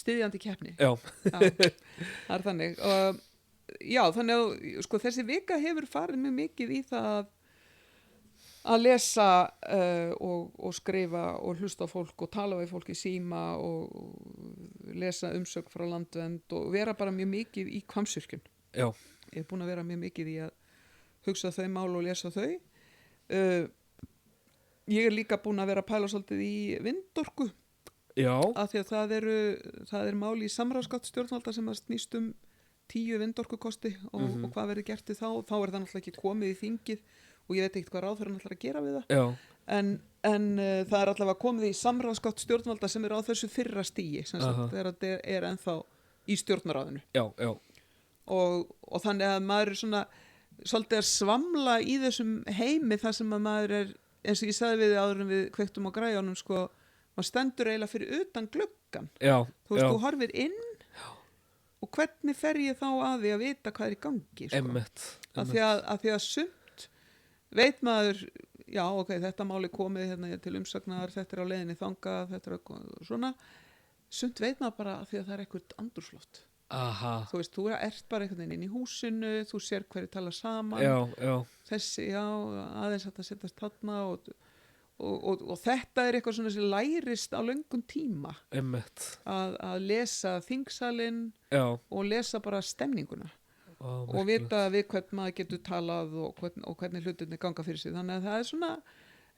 styðjandi keppni. Já. Það er þannig. Já, þannig að sko þessi vika hefur farið mjög mikið í það að lesa og skrifa og hlusta á fólk og tala við fólk í síma og lesa umsögn frá Landvernd og vera bara mjög mikið í Hvammsvirkjun. Já. Ég er búin að vera mjög mikið í að hugsa þau mál og lesa þau. Ég er líka búin að vera að pæla svolítið í vindorku. Já. Af því að það er mál í samráðsgátt stjórnvalda sem að snýst 10 vindorkukosti og hvað verður gert við þá. Þá er það náttúrulega ekki komið í þingið og ég veit ekkert hvað ráðherrann ætlar að gera við það. Já. En það er allavega komið í samráðsgátt stjórnvalda sem er á þessu fyrra stigi, sem sagt, þegar þetta er ennþá í stjórnarráðinu. Já. Og þannig að maður er svona svolítið að svamla í þessum heimi þar sem að maður er, eins og ég sagði við áður en við kveiktum á græjunum, sko, maður stendur eiginlega fyrir utan gluggan. Já. Þú veist, þú horfir inn og hvernig fer ég þá að því að vita hvað er í gangi, sko. Einmitt. Af því að sumt veit maður, já, ok, þetta máli komið hérna til umsagnar, þetta er á leiðinni þangað, þetta er svona, sumt veit maður bara af því að það er eitthvað andrúrsloft. Aha. Þú veist, þú ert bara einhvern veginn inn í húsinu, þú sér hverju tala saman. Já. Þessi, já, aðeins að það setjast þarna og þetta er eitthvað svona sem lærist á löngum tíma. Einmitt. Að lesa þingsalinn og lesa bara stemninguna. Og vita við hvern maður getur talað og hvernig hlutirnir ganga fyrir sig. Þannig að það er svona,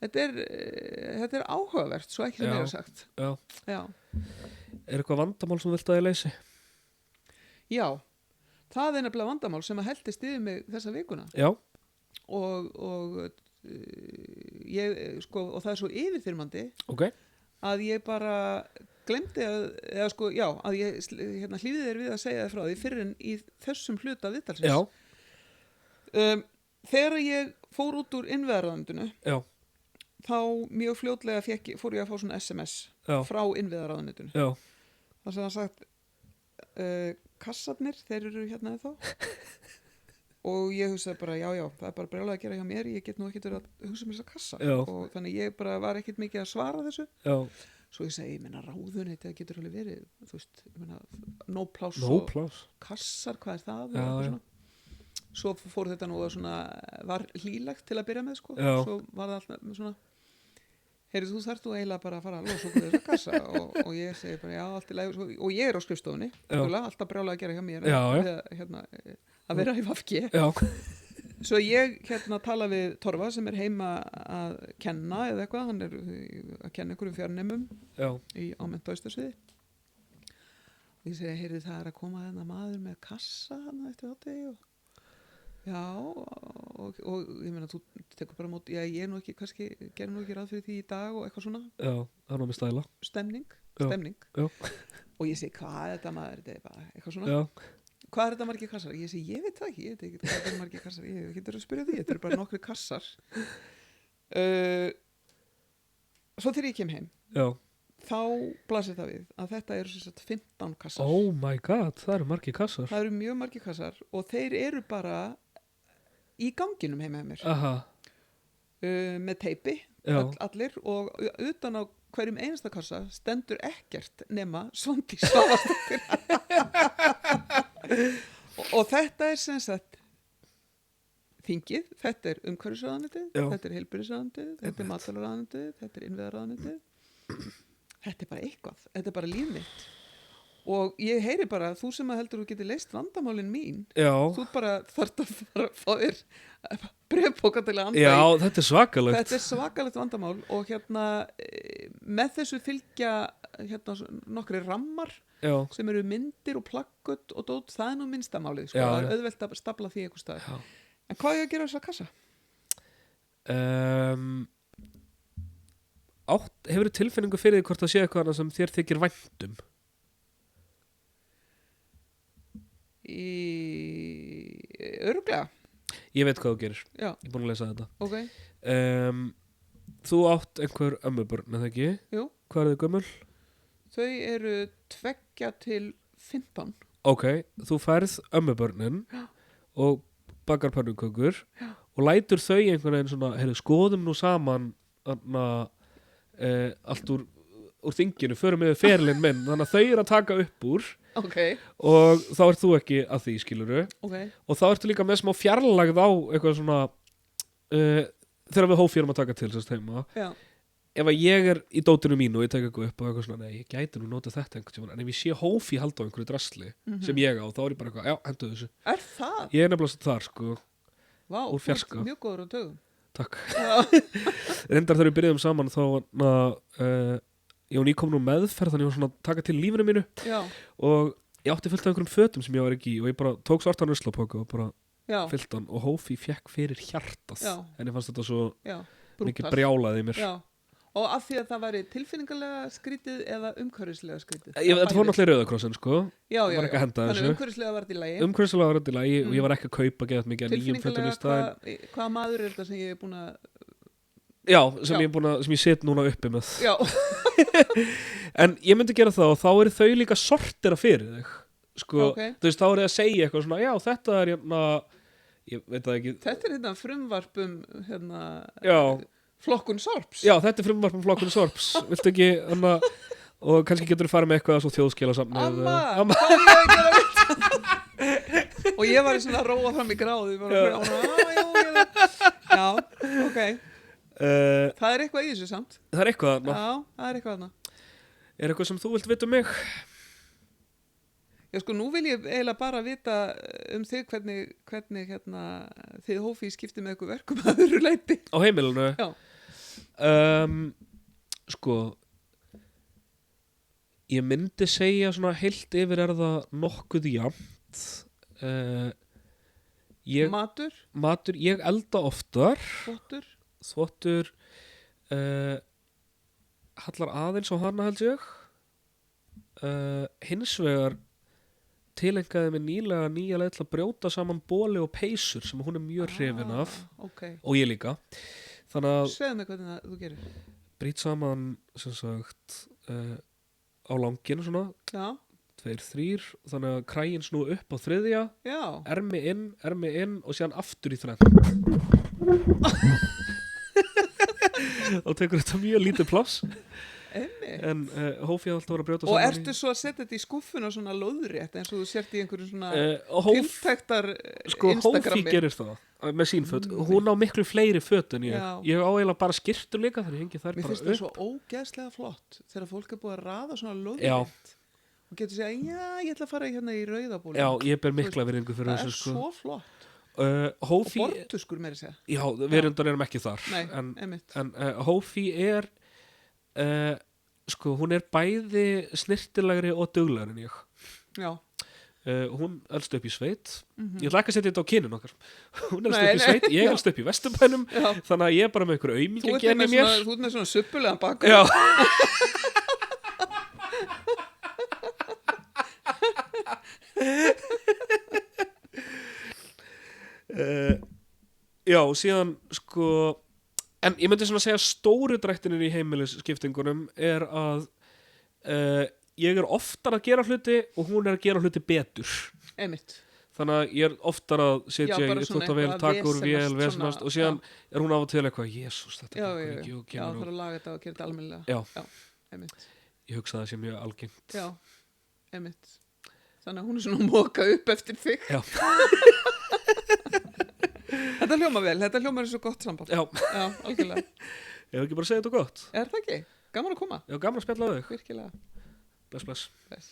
þetta er áhugavert, svo ekki sem ég hef sagt. Já. Er eitthvað vandamál sem þú vilt að ég leysi? Já, það er nefnilega vandamál sem að heldist yfir mig þessa vikuna. Já. Og ég, sko, og það er svo yfirþyrmandi að ég bara glemdi að ég hlýði þér við að segja þér frá því fyrir en í þessum hluta viðtalsins. Já. Þegar ég fór út úr innviðaráðuneytinu, þá mjög fljótlega fór ég að fá svona SMS frá innviðaráðuneytinu. Já. Það sem það sagt, kassarnir, þeir eru hérna þá. Og ég hugsaði bara, já, það er bara brjálega að gera hjá mér, ég get nú ekkert verið að hugsa þessa kassa. Og þannig ég bara var ekkert mikið að svara þessu. Já. Svo ég segi, ég meina ráðuneytið, það getur alveg verið, þú veist, ég meina, nópláss og kassar, hvað er það? Já. Svo fór þetta nú að svona, var hlýlegt til að byrja með, sko. Já. Svo var það alltaf svona, heyrðu, þú þarft þú eiginlega bara að fara að losa okkur þessa kassa og ég segi bara, já, allt í lagi, og ég er á skrifstofunni, alltaf brjálega að gera hjá mér, að vera í VFG. Já. Svo ég tala við Torfa sem er heima að kenna eða eitthvað, hann er að kenna einhverjum fjarnemum á menntaaustarsviði. Og ég segi, heyrðu, það er að koma þennan maður með kassa hann eftir hádegi og og ég meina, þú tekur bara mót, já, ég er nú ekki, kannski, gerir nú ekki ráð fyrir því í dag og eitthvað svona, Já, það er nú með stæla. stemning. Já. Og ég segi, hvað er þetta maður, þetta er bara eitthvað svona. Já, Hvað er þetta margir kassar? Ég segi, ég veit það ekki, ég veit ekki hvað þetta er margir kassar, ég getur að spyrja því, þetta eru bara nokkri kassar. Svo þegar ég kem heim, já. þá blasir það við að þetta eru sem sagt 15 kassar. Oh my god, það eru margir kassar. Það eru mjög margir kassar og þeir eru bara í ganginum heima með mér. Aha, Með teipi, Já. allir, og utan á hverjum einasta kassa stendur ekkert nema Svandís Svavarsdóttir. og þetta er sem sagt þingið, þetta er umhverfisráðuneytið, Já. þetta er heilbrigðisráðuneytið, þetta er matvælaráðuneytið, þetta er innviðaráðuneytið. Þetta er bara eitthvað, þetta er bara líf mitt. Og ég heyri bara, þú sem að heldur þú getur leyst vandamálin mín, já. þú bara þarft að fara að fá þér bréfpoka til að anda Já, í. þetta er svakalegt. Þetta er svakalegt vandamál og hérna með þessu fylgja hérna nokkri rammar Já, sem eru myndir og plakkut og dót, það er nú minnstamálið, sko, Já, það já. er auðvelt að stapla því einhver stað. já. En hvað er að gera þessa kassa? Hefur tilfinningu fyrir því hvort það sé eitthvað annað sem þér þykir væntum? Örugglega, Ég veit hvað þú gerir, já, ég er búin að lesa þetta. ok, Þú átt einhver ömmubörn, eða ekki? jú, Hvað er þið gömul? þau eru 2 til 15. Ok, þú færð ömmubörnin Já. og bakar pönnukökur og lætur þau einhvern veginn svona, heyrðu, skoðum nú saman allt úr þinginu, förum yfir ferilinn minn, þannig að þau eru að taka upp úr Ok, og þá ert þú ekki að því, skilurðu, ok, og þá ertu líka með smá fjarlægð á eitthvað svona þegar við hófi erum að taka til sérst heima, já, ef að ég er í dótinu mínu og ég tek eitthvað upp og eitthvað svona, nei, ég gæti nú nota þetta einhvern tímann, en ef ég sé hófi halda á einhverju drasli sem ég á, þá er ég bara eitthvað, já, hendu þessu. er það? Ég er nefnilega þar, sko, Vá, úr þú ert fjarska. mjög góður á dögum. takk. Já, Reyndar þegar við byrjuðum saman þá ég var nýkomin úr meðferð, þannig ég var svona að taka til lífinu mínu já, og ég átti fullt af einhverjum fötum sem ég var ekki í og ég bara tók svartan ruslapoka og bara já, fyllt hann og hófi fekk fyrir hjartað. Já. En ég fannst þetta svo já, mikið brútal. brjálaði í mér. Já, og af því að það væri tilfinningarlega skrítið eða umhverfislega skrítið. Þetta fór náttúrulega í Rauðakrossin, sko. Já, var já, ekki að henda þannig þessu. umhverfislega var þetta í lagi. Umhverfislega var þetta í lagi og ég var ekki að kaupa geðað mikið af nýjum fötum í Tilfinningarlega, staðinn. hvaða maður er þetta sem ég er búin að... Já, sem Já. ég set núna uppi með. Já, En ég myndi gera það og þá eru þau líka sortira fyrir þig. Sko, Ok. þú veist, þá er ég að segja eitthvað svona, já, þetta er hérna, ég veit það ekki. þetta er hérna frumvarp hérna, Já. flokkun sorps. Já, þetta er frumvarpum flokkunni Sorps. Viltu ekki, hana, og kannski getur þú farið með eitthvað svo þjóðskilasamnið. Amma, hvað er ég að gera þetta? Og ég var í svona að róa fram í gráði. Já, ok. Það er eitthvað í þessu samt. Það er eitthvað þarna. Já, það er eitthvað þarna. Er eitthvað sem þú vilt vita um mig? Já, sko, nú vil ég eiginlega bara vita þig hvernig hérna, þið hófið skiptið með eitthvað verkum að öðru leyti. Á heimilinu? Já. Sko, ég myndi segja svona heilt yfir er það nokkuð jafnt. Matur, ég elda oftar. þvottur, hallar aðeins á hana held ég. Hins vegar tilengaði mig nýlega nýja leið til að brjóta saman bóli og peysur sem hún er mjög hrifin af okay. og ég líka. Þannig að segðu mig hvernig þú gerir. brýt saman sem sagt á langinu svona Já, 2, 3, þannig að krægin snú upp á 3, já. ermi inn og síðan aftur í 3. Þá tekur þetta mjög lítið pláss. Einmitt. En hófið alltaf var að brjóta Og saman ertu svo að setja þetta í skúffuna svona lóðrétt eins og þú sért í einhverju svona tiltæktar sko, Hófí Instagrami? gerir það með sín föt. Hún á miklu fleiri föt en ég. Já. Ég á eiginlega bara skyrtur líka þannig hengi þær Mér bara finnst það upp. svo ógeðslega flott þegar fólk er búið að raða svona Já. lóðrétt og getur segja, já, ég ætla að fara hérna í rauðabóli. Já, ég ber mikla virðingu fyrir Það er þessu sko. svo flott. Hófí, Og bortuskur meira segja. já, við reyndar erum ekki þar. Nei, en einmitt. Hófí er sko, hún er bæði snirtilegri og duglegri en ég. Já, Hún elst upp í sveit. Ég ætla ekki að setja þetta á kynin okkar. Hún elst Nei, upp í nei. sveit, ég elst upp í Vesturbænum, Já. þannig að ég er bara með einhverju Þú aumingja ert geni með mér. svona, þú ert með svona suppulegan bakgrunn. Já. Já, og síðan sko, en ég myndi svona segja stóru drættinir í heimilisskiptingunum er að ég er oftar að gera hluti og hún er að gera hluti betur. Einmitt. Þannig að ég er oftar að Já, setja bara í svona þvottavél, eitthvað taka úr vél, vesenast, vesenast svona, og síðan er hún af og til eitthvað, jésús, þetta Já, gengur já, ekki og já, kemur þarf og að laga þetta og gera þetta almennilega. Já. Einmitt. ég hugsa að það sé mjög algengt. Já, einmitt. Þannig að hún er svona að moka upp eftir þig. Já. Þetta hljóma vel, þetta hljóma er svo gott samband. Já, Já, algjörlega. ég hef ekki bara segið þetta gott. Er það ekki? Gaman að koma. Já, gaman að spjalla á þig. Virkilega. Bless, bless. Bless.